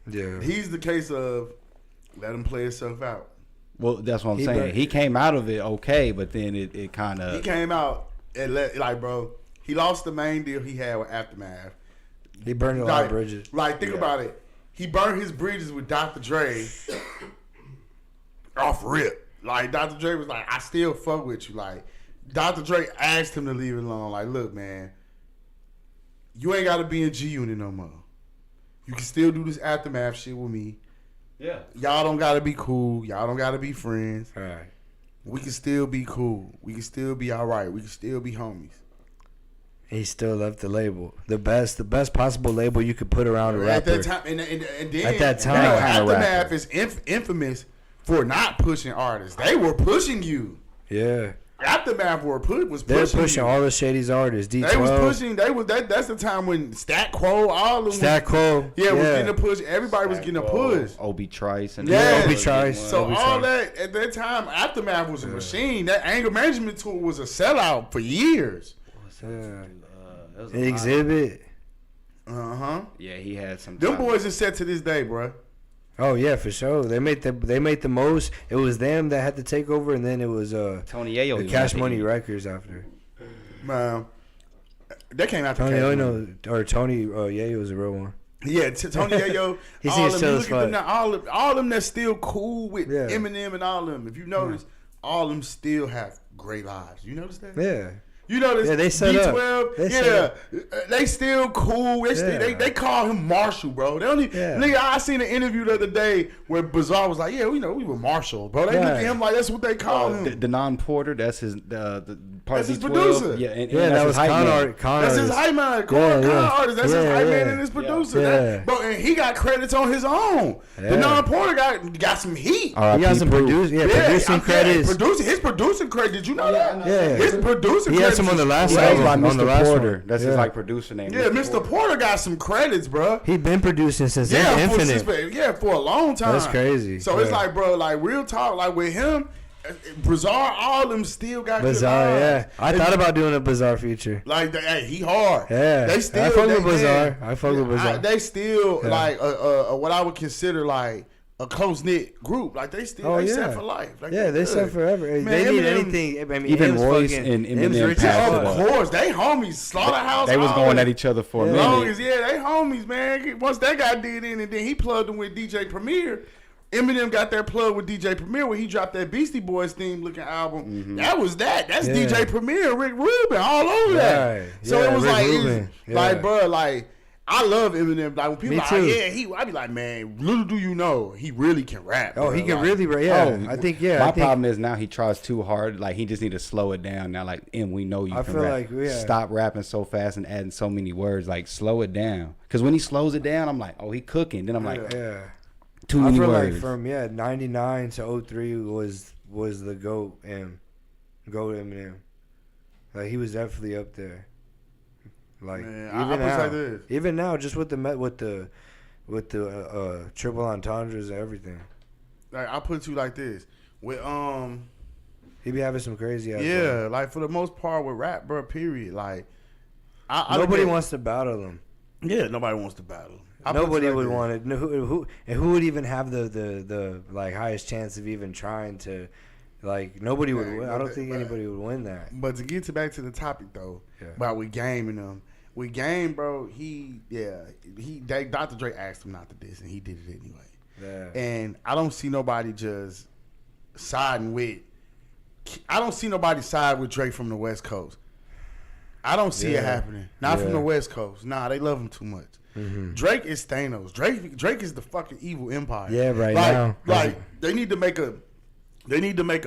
yeah, he's the case of let him play himself out. Well, that's what I'm saying. He came out of it okay, but then it kind of he came out and bro, he lost the main deal he had with Aftermath. He burned a lot of bridges. Like think about it, he burned his bridges with Dr. Dre off rip. Like, Dr. Dre was like, I still fuck with you. Like, Dr. Dre asked him to leave it alone. Like, look, man, you ain't got to be in G-Unit no more. You can still do this Aftermath shit with me. Yeah. Y'all don't got to be cool. Y'all don't got to be friends. All right. We can still be cool. We can still be all right. We can still be homies. He still left the label. The best possible label you could put around a rapper. At that time, and then, at that time, Aftermath is infamous for not pushing artists. They were pushing you. Yeah. Aftermath was pushing. They're pushing all the Shady's artists. D12. They was pushing. That's the time when Stat Quo, all of them. Stat Quo. Yeah, was getting a push. Everybody was getting a push. Obi Trice and Obi Trice. So all that at that time, Aftermath was a machine. That anger management tool was a sellout for years. Exhibit. Yeah, he had some. Them boys are set to this day, bro. Oh yeah, for sure. They made the most. It was them that had to take over, and then it was Tony Yayo, the Cash Money Records after. Man, they came out. Tony Yayo was a real one. Yeah, Tony Yayo. He seems still as fuck. All them that's still cool with Eminem and all of them. If you notice, all of them still have great lives. You notice that? Yeah. You notice? Yeah, they set D12, up. They still cool. They call him Marshall, bro. They only nigga. I seen an interview the other day where Bizarre was like, "Yeah, we were Marshall, bro." They look at him like that's what they call him. Denon Porter, that's his the part that's of his producer. Yeah, and that was Con That's his hype man. Con artist. That's his hype man and his producer. Bro, and he got credits on his own. Denon Porter got some heat. He got some producing credits. His producing credit. Did you know that? Yeah, his producing credits. On the last album, on Mr. the last Porter. one. That's his like producer name. Yeah, Mr. Porter got some credits, bro. He been producing since Infinite. For a long time. That's crazy. So it's like, bro, like real talk, like with him, Bizarre, all of them still got Bizarre. Yeah, I thought about doing a Bizarre feature. Like, hey, he hard. Yeah, they still. I fuck with Bizarre. They still like what I would consider like a close knit group. Like they still set for life. Like, they set forever. Man, they need anything. I mean, even Royce and Eminem passed it up. Of course, they homies. Slaughterhouse. They was going at each other for a minute. They homies, man. Once that guy did in, and then he plugged them with DJ Premier. Eminem got that plug with DJ Premier when he dropped that Beastie Boys theme looking album. Mm-hmm. That was that. That's DJ Premier, Rick Rubin, all over that. So it was like, bro, like. I love Eminem. Like when people I be like, man, little do you know, he really can rap. Oh, bro. He can really rap. Yeah, I think. My problem is now he tries too hard. Like he just need to slow it down. Now, like we know you can rap. Stop rapping so fast and adding so many words. Like slow it down. Because when he slows it down, I'm like, oh, he cooking. Then I'm like, too many words. Like from 99 to 03 was the GOAT Eminem. Like he was definitely up there. Like man, even now, just with the triple entendres and everything. Like I put you like this with he be having some crazy ass work. Like for the most part with rap, bro. Period. Like nobody wants to battle him. Yeah, nobody wants to battle him. Nobody would want it. Who would even have the like highest chance of even trying to, like, nobody would win. I don't think anybody would win that. But to get back to the topic though, about with Game and them, with Game, bro, Dr. Dre asked him not to diss, and he did it anyway. Yeah. And I don't see nobody just siding with. I don't see nobody side with Drake from the West Coast. I don't see it happening. Not from the West Coast. Nah, they love him too much. Mm-hmm. Drake is Thanos. Drake is the fucking evil empire. Yeah, now. Like they need to make a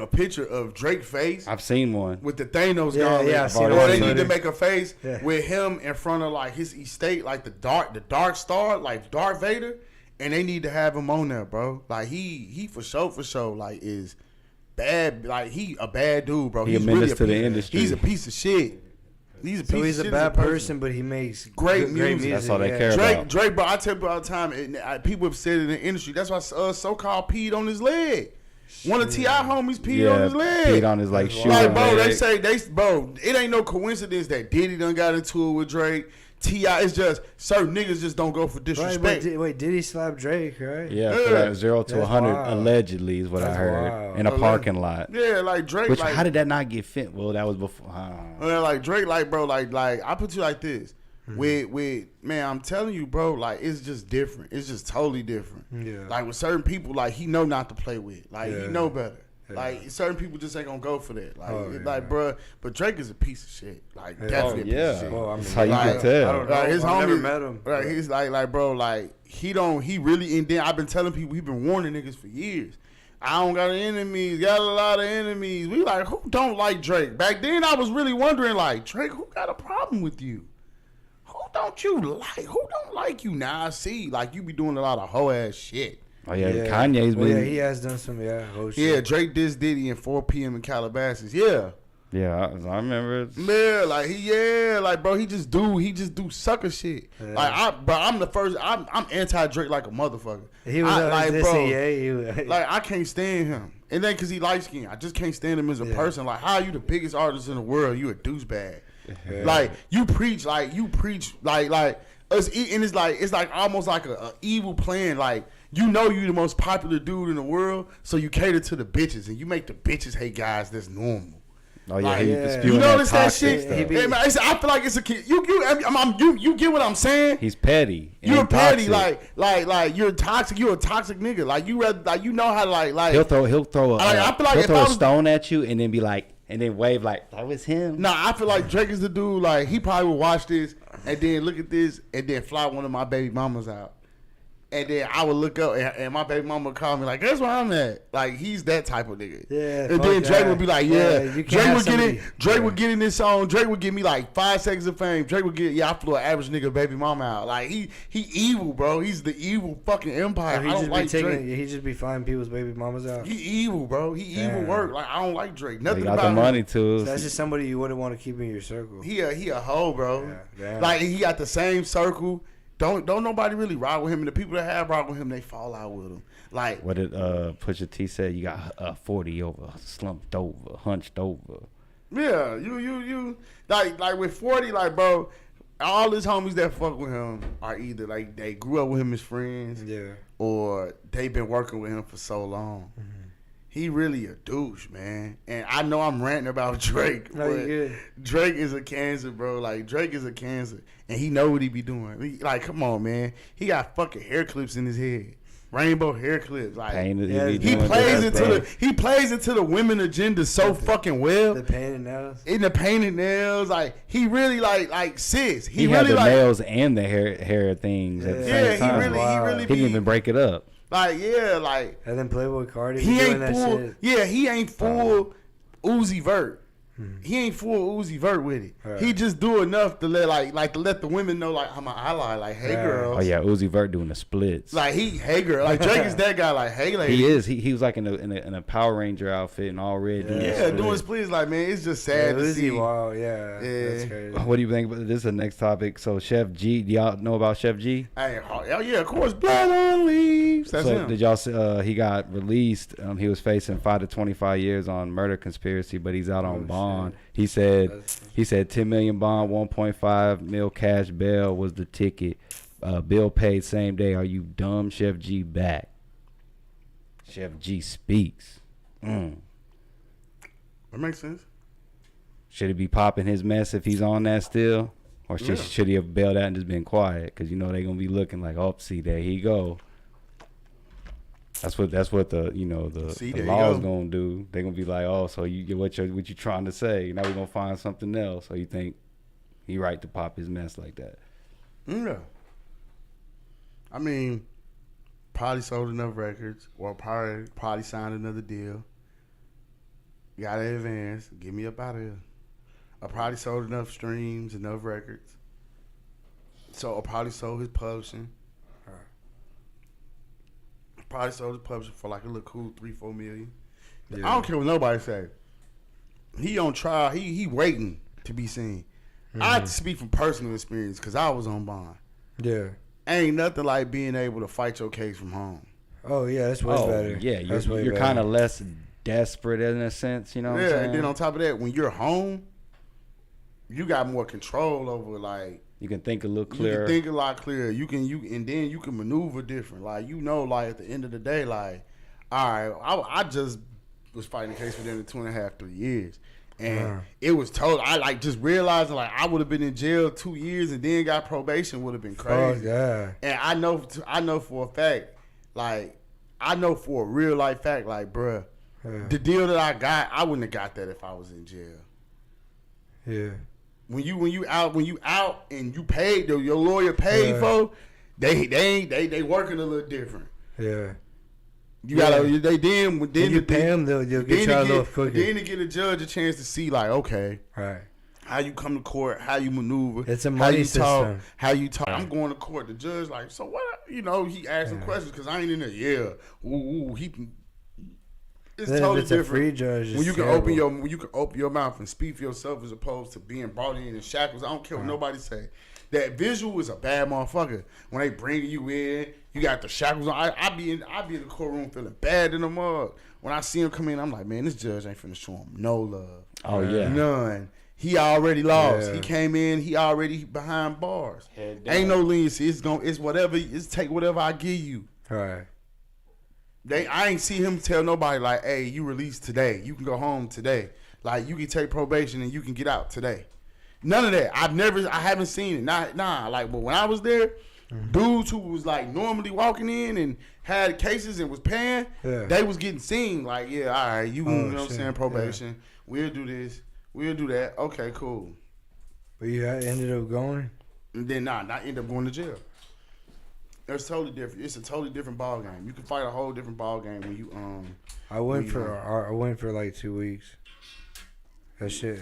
picture of Drake's face. I've seen one with the Thanos gone. Yeah, or they need to make a face with him in front of like his estate, like the dark star, like Darth Vader, and they need to have him on there, bro. Like he for sure, like is bad. Like he a bad dude, bro. He's a menace to the industry. He's a piece of shit. He's a bad person, but he makes great music. That's all they care about. Drake, bro, I tell you all the time, people have said it in the industry. That's why so-called peed on his leg. One of T.I. homies peed on his leg. Peed on his shoe. Like, bro, they say, it ain't no coincidence that Diddy done got into it with Drake. T.I. is just certain niggas just don't go for disrespect. Right, wait, Diddy slapped Drake, right? Yeah, for that 0 to 100 allegedly is what I heard in a parking lot. Yeah, like Drake. Which how did that not get fit? Well, that was before. Like Drake, like bro, like I put you like this. With man, I'm telling you, bro, like it's just different. It's just totally different. Yeah. Like with certain people, like he know not to play with. Like he know better. Yeah. Like certain people just ain't gonna go for that. Like, bro, but Drake is a piece of shit. Like definitely a piece of shit. Well, that's how you can tell. I don't know. His I've homie, never met him. Right, he's like, bro, like he really. And then I've been telling people, he been warning niggas for years. I don't got enemies, got a lot of enemies. We like, who don't like Drake? Back then I was really wondering, like, Drake, who got a problem with you? Who don't you like? Who don't like you? Now I see, like, you be doing a lot of hoe ass shit. Oh yeah, Kanye's been. Yeah, he has done some whole shit. Yeah, Drake dissed Diddy in 4 p.m. in Calabasas. Yeah. Yeah, I remember. Yeah, like bro, he just do sucker shit. Yeah. Like I'm the first. I'm anti Drake like a motherfucker. He was like, bro, like I can't stand him. And then cause he light skinned, I just can't stand him as a person. Like, how are you the biggest artist in the world? You a douchebag. Yeah. Like you preach like us, and it's like almost like a evil plan. Like, you know you the most popular dude in the world, so you cater to the bitches and you make the bitches hate guys that's normal. Oh yeah, like, you notice that shit? I feel like it's a kid. You get what I'm saying? He's petty. You're petty, like you're toxic. You're a toxic nigga. Like you rather, like you know how to like. He'll throw a stone at you and then be like, and then wave like that was him. Nah, I feel like Drake is the dude. Like he probably would watch this and then look at this and then fly one of my baby mamas out. And then I would look up, and my baby mama would call me like, "That's where I'm at." Like he's that type of nigga. Yeah. And then Drake would be like, Drake would get in this song. Drake would give me like 5 seconds of fame. Drake would get, I flew an average nigga baby mama out. Like he evil, bro. He's the evil fucking empire. I don't like Drake. He just be flying people's baby mamas out. He evil, bro. He evil work. Like I don't like Drake. Nothing got about the money too. So that's just somebody you wouldn't want to keep in your circle. He a hoe, bro. Yeah, like he got the same circle. Don't nobody really ride with him, and the people that have ride with him, they fall out with him. Like what did Pusha T said? You got 40 over, slumped over, hunched over. Yeah, you like with 40, like bro, all his homies that fuck with him are either like they grew up with him as friends, or they been working with him for so long. Mm-hmm. He really a douche, man. And I know I'm ranting about Drake, but Drake is a cancer, bro. Like, Drake is a cancer. And he know what he be doing. Like, come on, man. He got fucking hair clips in his head. Rainbow hair clips. Like, he plays into the women agenda so fucking well. The painted nails. In the painted nails. Like, he really like sis. He really had the nails and the hair things at the same time. He really he didn't even break it up. Like, like. And then Playboy Cardi. He ain't full. Shit. Yeah, he ain't full Uzi Vert. He ain't full Uzi Vert with it. Right. He just do enough to let to let the women know, like, I'm an ally. Like, hey girls. Oh yeah, Uzi Vert doing the splits. Like hey girl. Like Drake is that guy. Like, hey lady. He is. He was like in a Power Ranger outfit and all red. Doing splits. Like, man, it's just sad to see. Wow, that's crazy. What do you think? This is the next topic. So Chef G, do y'all know about Chef G? Hey, yeah, of course. Blood on leaves. That's him. Did y'all see? He got released. He was facing 5 to 25 years on murder conspiracy, but he's out on bond. Shit. He said 10 million bond, 1.5 mil cash bail was the ticket. bill paid same day. Are you dumb? Chef G back. Chef G speaks. That makes sense. Should he be popping his mess if he's on that still? Or should he have bailed out and just been quiet? Because, you know, they're going to be looking like, oh, see, there he go. That's what the, you know, the law's going to do. They're going to be like, oh, so you what you trying to say? Now we're going to find something else. So you think he right to pop his mess like that? Yeah. I mean, probably sold enough records or probably signed another deal. Got an advance. Get me up out of here. I probably sold enough streams, enough records. So I probably sold his publishing. Probably sold his publishing for like a little cool $3-4 million. Yeah. I don't care what nobody say. He on trial. He waiting to be seen. I speak from personal experience because I was on bond. Yeah. Ain't nothing like being able to fight your case from home. Oh yeah, that's way better. Yeah, you're kind of less desperate in a sense, you know what I'm saying? And then on top of that, when you're home, you got more control over, like, you can think a little clearer. You can think a lot clearer. And then you can maneuver different. Like, you know, like at the end of the day, like, all right, I just was fighting a case for them in 2.5, 3 years. And it was told, I like just realizing like I would have been in jail 2 years and then got probation would have been crazy. Yeah. And I know for a fact, like, I know for a real life fact, like, bruh, the deal that I got, I wouldn't have got that if I was in jail. Yeah. When you out and you paid, your lawyer paid for, they working a little different. Yeah. You gotta then you pay them, they'll get you out a little quicker. Then to get a judge a chance to see, like, okay, right, how you come to court, how you maneuver, it's a money system. How you talk. I'm going to court. The judge like, so what? You know, he asking questions because I ain't in there. Yeah, it's totally different. A free judge, when you can open your mouth and speak for yourself as opposed to being brought in shackles. I don't care what nobody say. That visual is a bad motherfucker. When they bring you in, you got the shackles on. I be in the courtroom feeling bad in the mug. When I see him come in, I'm like, man, this judge ain't finna show him no love. Oh yeah, none. He already lost. Yeah. He came in. He already behind bars. Ain't no leniency. It's whatever. It's take whatever I give you. All right. I ain't see him tell nobody like, hey, you released today. You can go home today. Like, you can take probation and you can get out today. None of that. I haven't seen it. Nah. Like, but when I was there, dudes who was like normally walking in and had cases and was paying, they was getting seen. Like, yeah, all right, you know what I'm saying, probation. Yeah. We'll do this. We'll do that. Okay, cool. But you ended up going? And then I ended up going to jail. It's totally different. It's a totally different ball game. You can fight a whole different ball game when you I went for like 2 weeks. That shit,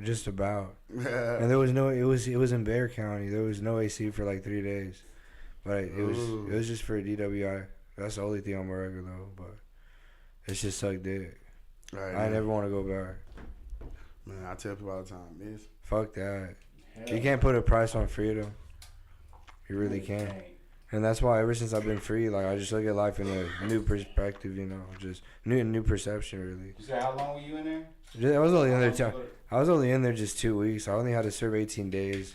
just about. And there was no. It was in Bexar County. There was no AC for like 3 days, but it was just for a DWI. That's the only thing on my record though. But it just sucked dick. Right, I never want to go back. Man, I tell people all the time, man. Fuck that. You can't put a price on freedom. You really can't. And that's why ever since I've been free, like, I just look at life in a new perspective, you know, just new perception, really. You said how long were you in there? I was only in there just 2 weeks. I only had to serve 18 days.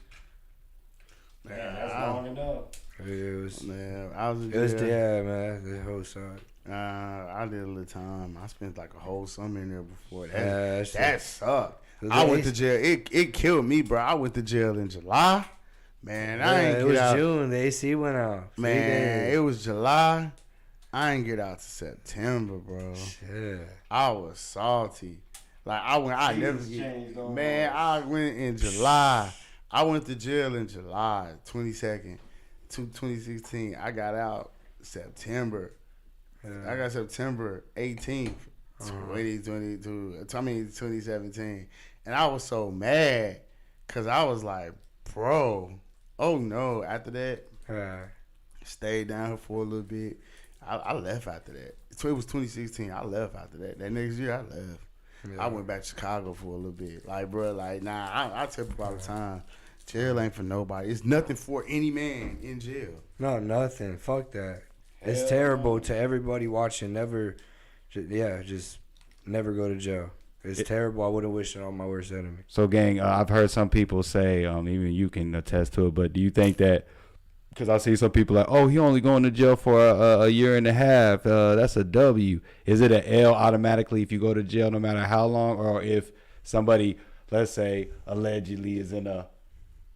Man, that's long enough. It was. Man, I was. Yeah, man. The whole side. I did a little time. I spent like a whole summer in there before that. That sucked. I went to jail. It killed me, bro. I went to jail in July. Man, it was June. The AC went out. Man, it was July. I ain't get out to September, bro. Shit. I was salty. Like, I went in July. I went to jail in July 22nd, 2016. I got out September. Yeah. I got September 18th, 2017. And I was so mad because I was like, bro, oh no. After that, stayed down here for a little bit. I left after that. So it was 2016. I left after that. That next year, I left. Yeah. I went back to Chicago for a little bit. Like, bro, like, nah, I tell people all the time, jail ain't for nobody. It's nothing for any man in jail. No, nothing. Fuck that. It's terrible to everybody watching. Just never go to jail. It's terrible. I wouldn't wish it on my worst enemy. So, gang, I've heard some people say, even you can attest to it, but do you think that, because I see some people like, oh, he only going to jail for a year and a half. That's a W. Is it an L automatically if you go to jail no matter how long? Or if somebody, let's say, allegedly is in a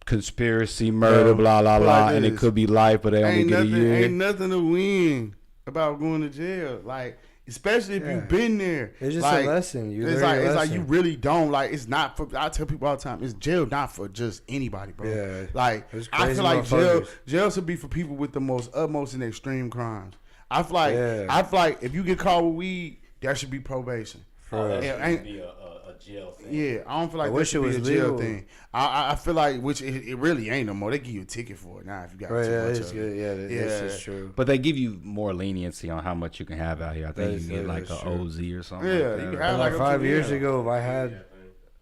conspiracy, murder, blah, blah, blah, and it could be life, but they only get a year? Ain't nothing to win about going to jail. Like, especially if you've been there. It's just like, a lesson. It's like you really don't. Like, it's not for, I tell people all the time, it's jail not for just anybody, bro. Yeah. Like, I feel like jail should be for people with the most utmost and extreme crimes. I feel like if you get caught with weed, that should be probation. That should be a jail thing. Yeah, I don't feel like that should be a jail thing. I feel like, which it really ain't no more. They give you a ticket for it now if you got too much of it. Yeah, that's just true. But they give you more leniency on how much you can have out here. I think you can get like an OZ or something. Yeah, like you can have like 5 years ago if I had,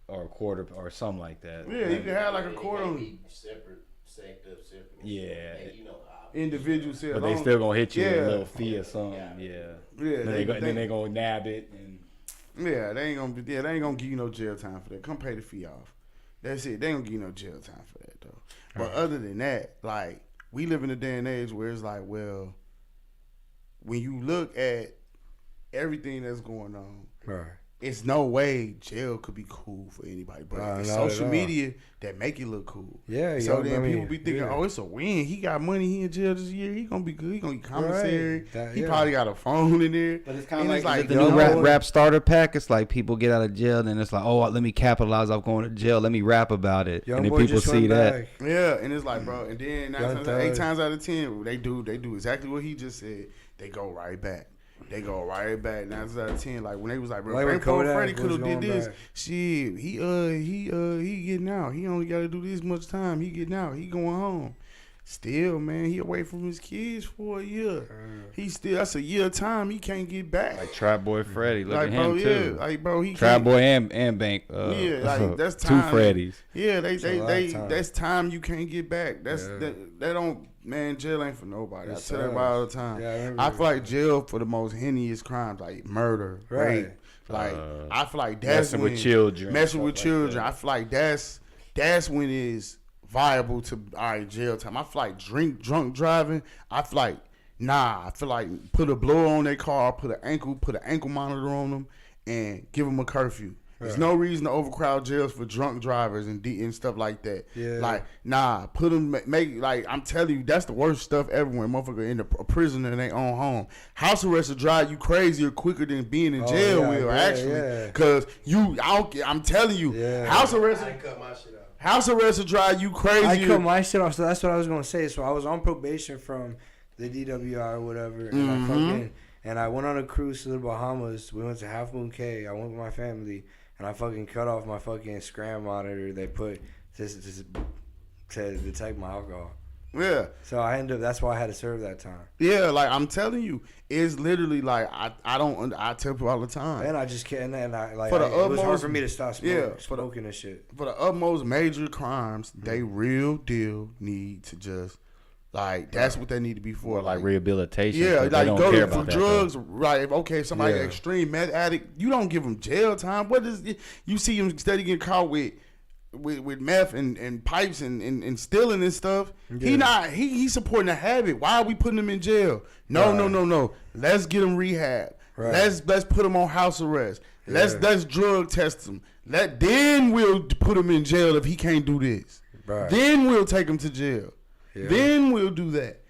or a quarter or something like that. Yeah, you can have like a quarter. Separate, separate. Yeah. Individual cell. But they still gonna hit you with a little fee or something. Yeah. Then they gonna nab it and. Yeah, they ain't gonna give you no jail time for that. Come pay the fee off. That's it. They ain't gonna give you no jail time for that though. But other than that, like, we live in a day and age where it's like, well, when you look at everything that's going on, it's no way jail could be cool for anybody. But it's social media that make it look cool. Yeah. So then people be thinking, oh, it's a win. He got money. He in jail this year. He gonna be good. He gonna get commissary. He probably got a phone in there. But it's kind of like the new rap starter pack. It's like people get out of jail, and it's like, oh, let me capitalize off going to jail. Let me rap about it. And then people see that. Yeah, and it's like, bro. And then 8 times out of 10, they do exactly what he just said. They go right back. 9 times out of 10. Like when they was like, bro, Freddie could have did this. Shit, he getting out. He only got to do this much time. He getting out. He going home. Still, man, he away from his kids for a year. That's a year of time he can't get back. Like Trap Boy Freddie, look at him too. Like, bro, he Trap Boy and Bank. like that's time. 2 Freddies. Yeah, that's time you can't get back. That don't. Man, jail ain't for nobody. I tell everybody all the time. Yeah, I feel like jail for the most heinous crimes, like murder, rape. Like I feel like that's messing with children. I feel like that's when it's viable to jail time. I feel like drunk driving. I feel like I feel like put a blower on their car, put an ankle monitor on them, and give them a curfew. There's no reason to overcrowd jails for drunk drivers and stuff like that. Yeah. Like, put them, I'm telling you, that's the worst stuff ever when motherfucker in a prison in their own home. House arrest will drive you crazier quicker than being in jail will, actually. Because I'm telling you, house arrest. I cut my shit off. House arrest will drive you crazy. I cut my shit off, so that's what I was gonna say. So I was on probation from the DWI or whatever, and I went on a cruise to the Bahamas. We went to Half Moon Cay. I went with my family, and I fucking cut off my fucking scram monitor they put to detect my alcohol. Yeah. So I ended up. That's why I had to serve that time. Yeah, like I'm telling you, it's literally like I tell people all the time. And I just can't. And it was hard for me to stop smoking and shit. For the utmost major crimes, they real deal need to just that's what they need to be for. Like rehabilitation. Yeah, like go to for drugs. Right. Okay, somebody extreme meth addict, you don't give them jail time. What is you see him steady getting caught with meth and pipes and stealing and stuff. Yeah. He's supporting the habit. Why are we putting him in jail? No. Let's get him rehab. Right. Let's put him on house arrest. Yeah. Let's drug test him. Then we'll put him in jail if he can't do this. Right. Then we'll take him to jail. Yeah. Then we'll do that.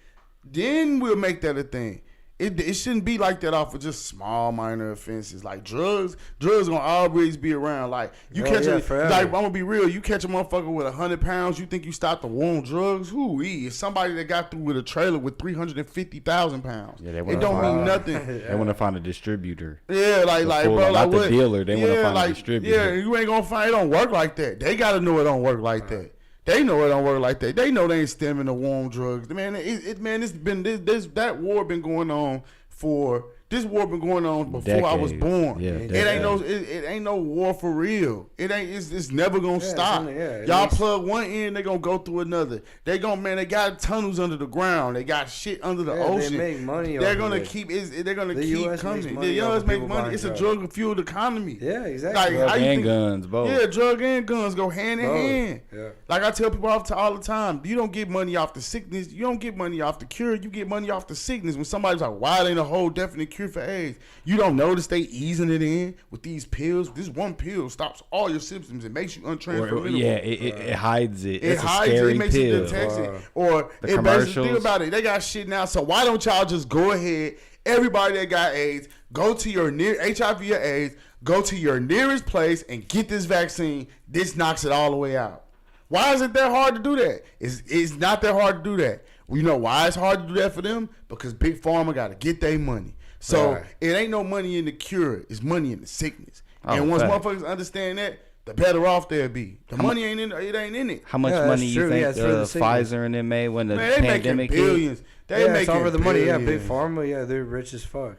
Then we'll make that a thing. It shouldn't be like that off of just small minor offenses. Like drugs gonna always be around. Like you catch I'm gonna be real. You catch a motherfucker with 100 pounds. You think you stop the war on drugs? It's somebody that got through with a trailer with 350,000 pounds. Yeah, it don't mean nothing. They want to find a distributor. Yeah, not the dealer. They want to find a distributor. Yeah, you ain't gonna find. It don't work like that. They gotta know it don't work like that. They know it don't work like that. They know they ain't stemming the war on drugs. Man, that war been going on for This war been going on before I was born. Yeah, it ain't no war for real. It's never gonna stop. Y'all plug one end, they gonna go through another. They got tunnels under the ground. They got shit under the ocean. They make money. They're gonna keep coming. The US make money. It's a drug fueled economy. Yeah, exactly. Drug and guns, both. Yeah, drug and guns go hand in hand. Yeah. Like I tell people all the time, you don't get money off the sickness. You don't get money off the cure. You get money off the sickness. When somebody's like, why ain't a whole definite cure for AIDS? You don't notice they easing it in with these pills. This one pill stops all your symptoms. It makes you untransferable. Yeah, it hides it. It hides it. It makes it detected. Or the it basically, think about it. They got shit now. So why don't y'all just go ahead? Everybody that got AIDS, go to your near HIV or AIDS, go to your nearest place and get this vaccine. This knocks it all the way out. Why is it that hard to do that? It's not that hard to do that. You know why it's hard to do that for them? Because Big Pharma got to get their money. So it ain't no money in the cure. It's money in the sickness. And once motherfuckers understand that, the better off they'll be. The money ain't in it. It ain't in it. How much money you think Pfizer and them made when the pandemic hit? Billions. They making it's over the money. Yeah, Big billions. Pharma. Yeah, they're rich as fuck.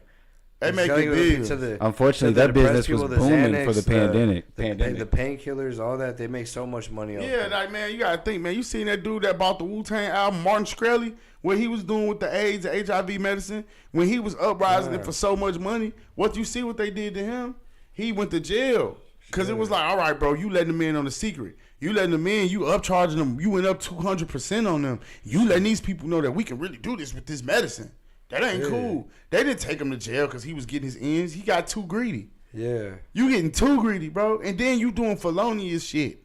They making billions. Unfortunately, that business was booming for the pandemic. The painkillers, all that, they make so much money off. Yeah, like, man, you gotta think, man. You seen that dude that bought the Wu-Tang album, Martin Shkreli, what he was doing with the AIDS, the HIV medicine, when he was uprising it for so much money. What you see what they did to him? He went to jail. Because it was like, all right, bro, you letting them in on the secret. You letting them in, you upcharging them. You went up 200% on them. You letting these people know that we can really do this with this medicine. That ain't cool. They didn't take him to jail because he was getting his ends. He got too greedy. Yeah. You getting too greedy, bro. And then you doing felonious shit.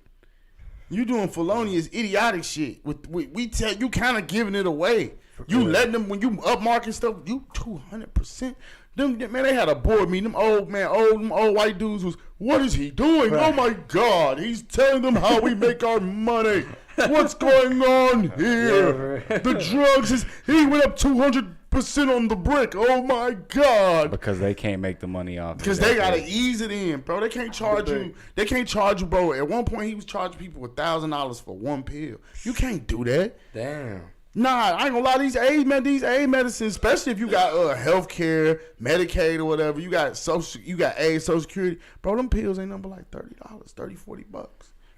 You doing felonious, idiotic shit. We tell you kind of giving it away. You letting them, when you upmarket stuff, you 200%. Them, man, they had a board meeting. Them old white dudes was, what is he doing? Right. Oh my God, he's telling them how we make our money. What's going on here? Yeah, the drugs he went up 200% on the brick. Oh my God. Because they can't make the money off. Because they gotta ease it in, bro. They can't charge you. They can't charge you, bro. At one point, he was charging people $1,000 for one pill. You can't do that. Damn. Nah, I ain't gonna lie. These AIDS medicines, especially if you got healthcare, Medicaid or whatever, you got AIDS, Social Security, bro. Them pills ain't nothing but like $30, $30, $40,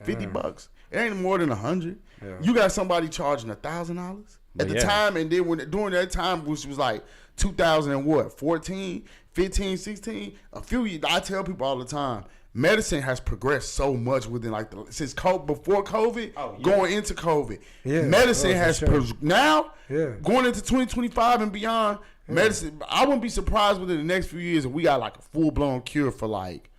$50. It ain't more than $100. Yeah. You got somebody charging $1,000 at the time, and then during that time, which was like 2014, 15, 16, a few years. I tell people all the time, medicine has progressed so much within since before COVID, going into COVID. Yeah, medicine has now going into 2025 and beyond. Yeah. Medicine, I wouldn't be surprised within the next few years if we got like a full blown cure for like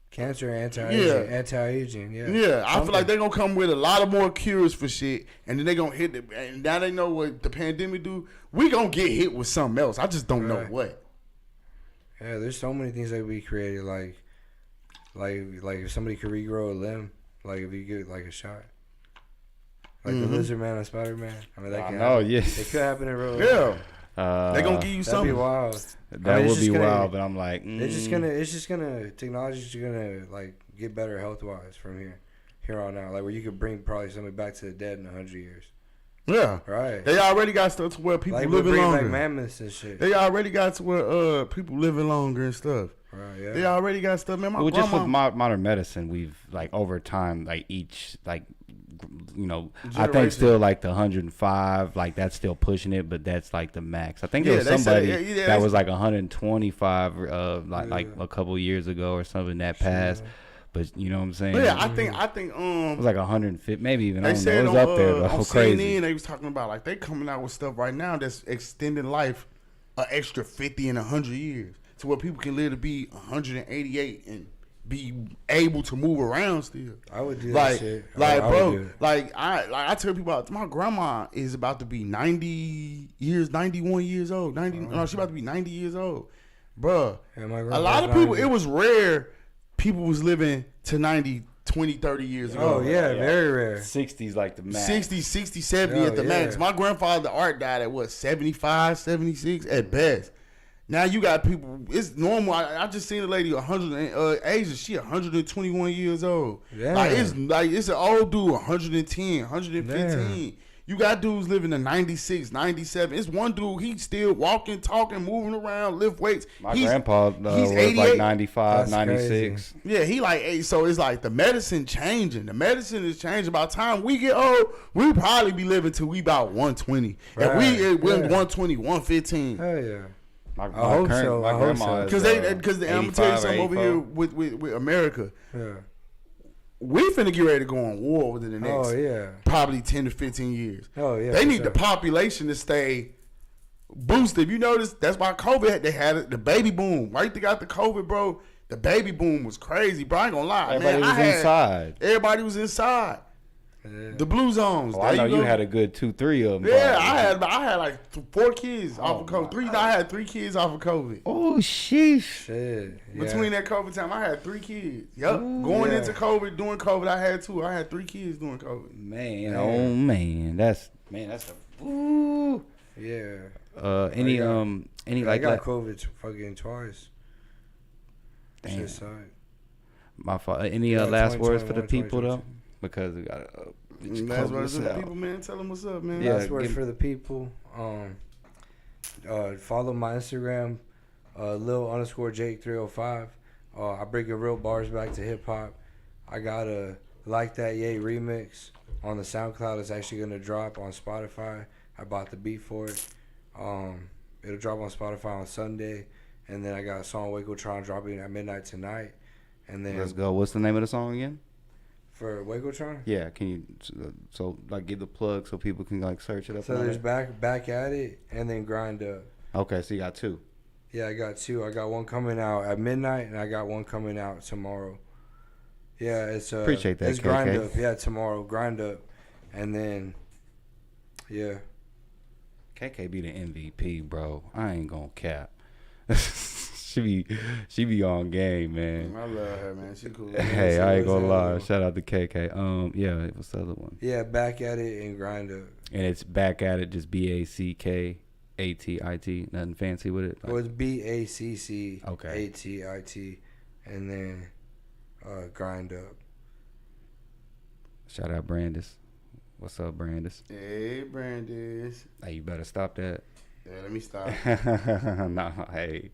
cancer, anti-aging. Yeah, I feel like they're gonna come with a lot of more cures for shit, and then they're gonna hit it. And now they know what the pandemic do. We gonna get hit with something else. I just don't know what. Yeah, there's so many things that we created, like if somebody could regrow a limb, like if you get like a shot, like the Lizard Man and Spider Man. I mean, that can happen. Yes. It could happen in real life. Yeah. They're gonna give you something. That'd be wild. That would be wild, but I'm like, technology's gonna like get better health wise from here on out. Like where you could bring probably somebody back to the dead in 100 years. Yeah, right. They already got stuff to where people living longer. Like mammoths and shit. They already got to where people living longer and stuff. Right. Yeah. They already got stuff. Man, my just with modern medicine, we've like over time, like each like. I think still like the 105, like that's still pushing it, but that's like the max. I think there was somebody that was like 125, like a couple years ago or something that passed. But you know what I'm saying? But yeah, I think it was like 150, maybe even. They said it was up there, though. On Crazy. CNN, they was talking about like they coming out with stuff right now that's extending life an extra 50 and 100 years, to where people can live to be 188 and be able to move around still. I would do that shit. I tell people, my grandma is about to be 91 years old. She's about to be 90 years old. Bruh. Yeah, a lot of people, 90. It was rare people was living to 90, 20, 30 years ago. Oh, yeah, very rare. 60s like the max. 60, 70 at the max. My grandfather, Art, died at 75, 76 at best. Now you got people. It's normal. I just seen a lady 100 Asian. She 121 years old. Yeah. It's an old dude 110, 115. Damn. You got dudes living to 96, 97. It's one dude, he's still walking, talking, moving around, lift weights. My grandpa was like 95, 96. Yeah, he like 8. So it's like the medicine changing. The medicine is changing. By the time we get old, we'll probably be living till we about 120. Right. If we're 120, 115. Hell yeah. My hope so. My I hope grandma so. is, Because I'm gonna tell you something over 84. here with America. Yeah. We finna get ready to go on war within the next yeah. probably 10 to 15 years. Oh yeah. They for need sure. the population to stay boosted. If you notice, that's why COVID, they had it, the baby boom. Right, they got the COVID, bro. The baby boom was crazy, bro. I ain't gonna lie. Everybody was inside. Everybody was inside. Yeah. The blue zones. Oh, I know you had a good 2-3 of them. Yeah, I had like 4 kids off of COVID. I had 3 kids off of COVID. Oh, sheesh. Shit. Yeah. Between that COVID time, I had 3 kids. Yep. Going into COVID, during COVID, I had 2. I had 3 kids during COVID. Man, oh man, that's a ooh. Yeah. Any I like got COVID fucking twice. Damn. Shit sucked. My fault. Any Yeah, last words for the 2021, people though? 2022. Because we got Last words to the people, man. Tell them what's up, man. Yeah, Last words for the people. Follow my Instagram, Lil_Jake305. I bring the real bars back to hip hop. I got a Like That Yay remix on the SoundCloud. It's actually gonna drop on Spotify. I bought the beat for it. It'll drop on Spotify on Sunday, and then I got a song Wakotron dropping at midnight tonight. And then let's go. What's the name of the song again? for Wakotron. Yeah, can you so like give the plug so people can like search it up? So there's back at it, and then Grind Up. Okay, so you got 2. Yeah, I got 2. I got one coming out at midnight, and I got one coming out tomorrow. Yeah, it's appreciate that. It's KK. Grind Up. Yeah, tomorrow Grind Up, and then KK be the MVP, bro. I ain't gonna cap. she be on game, man. I love her, man. She cool. Hey, she I ain't was gonna lie. cool. Shout out to KK. Yeah, what's the other one? Yeah, Back at It and Grind Up. And it's back at it, just BACKATIT. Nothing fancy with it. Well, it's BACCATIT, Okay. and then Grind Up. Shout out Brandis. What's up, Brandis? Hey, Brandis. Hey, you better stop that. Yeah, let me stop. Nah, hey,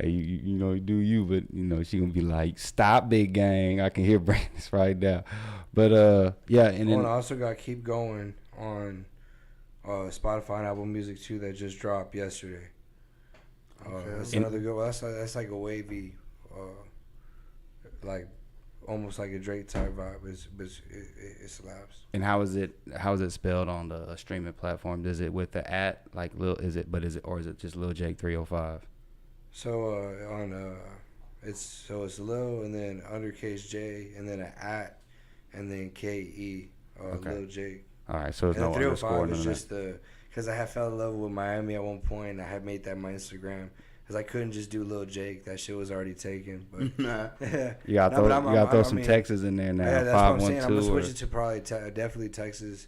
you know, you do you, but you know she gonna be like, "Stop, big gang." I can hear Brandis right now, but yeah, and then I also got Keep Going on Spotify and Apple Music too. That just dropped yesterday. That's another good one. That's like a wavy, like almost like a Drake type vibe. It slaps. and how is it spelled on the streaming platform? Is it with the @ like Lil? Is it just Lil Jake 305? So it's Lil and then undercase J and then an @ and then KE Okay. Lil Jake. All right, so it's And no the underscore. 305 is None of just because I had fell in love with Miami at one point, and I had made that my Instagram because I couldn't just do Lil Jake. That shit was already taken. But Nah. You gotta throw some Texas in there now. Yeah, that's what I'm saying. I'm gonna 512 switch it to probably definitely Texas.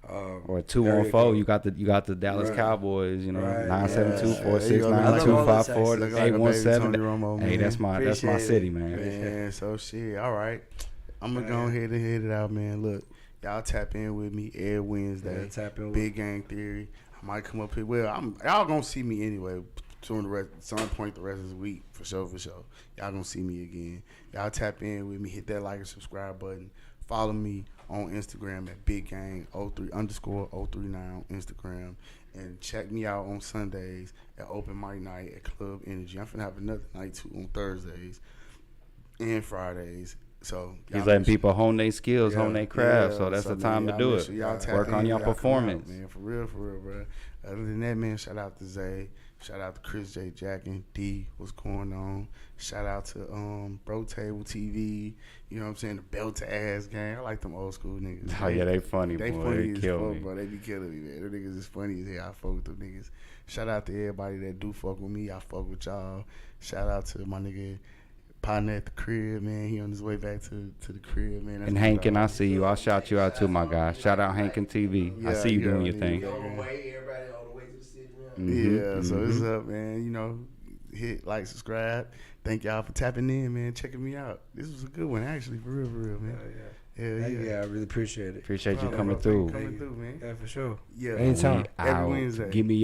or 214. You got the Dallas Right. Cowboys. You know, Right. 972-469-2540, Look like a baby 817. Tony Romo, Hey, man. that's my Appreciate city, it. man. Man, so shit. All right. I'm going to go ahead and hit it out, man. Look, y'all tap in with me every Wednesday. Yeah, tap in with Big Gang Theory. I might come up here. Well, y'all going to see me anyway. Some point the rest of the week. For sure. Y'all going to see me again. Y'all tap in with me. Hit that like and subscribe button. Follow me on Instagram at BigGang03_039 on Instagram. And check me out on Sundays at Open Mic Night at Club Energy. I'm finna have another night too on Thursdays and Fridays. So He's letting people hone their skills, hone their craft. So that's the time to do it. Work on your performance. Man, for real, bro. Other than that, man, shout out to Zay. Shout out to Chris J. Jack and D. What's going on? Shout out to Bro Table TV. You know what I'm saying? The Belt Ass Gang. I like them old school niggas. Oh yeah, they funny, They boy. funny They as kill fuck, me. bro. They be killing me, man. Them niggas is funny as hell. I fuck with them niggas. Shout out to everybody that do fuck with me. I fuck with y'all. Shout out to my nigga partner at the crib, man. He on his way back to the crib, man. That's And my Hankin, dog. I see you. I'll shout you out too, my guy. Shout out Hankin TV. I see you doing your thing. On the way, everybody on the way to the city. Yeah, so it's up, man. You know, hit like, subscribe. Thank y'all for tapping in, man. Checking me out. This was a good one, actually, for real, man. Hell yeah. I really appreciate it. Appreciate you Problem, coming bro. through. Coming through, man. Yeah, for sure. Yeah. Anytime. Every Out. Wednesday. Give me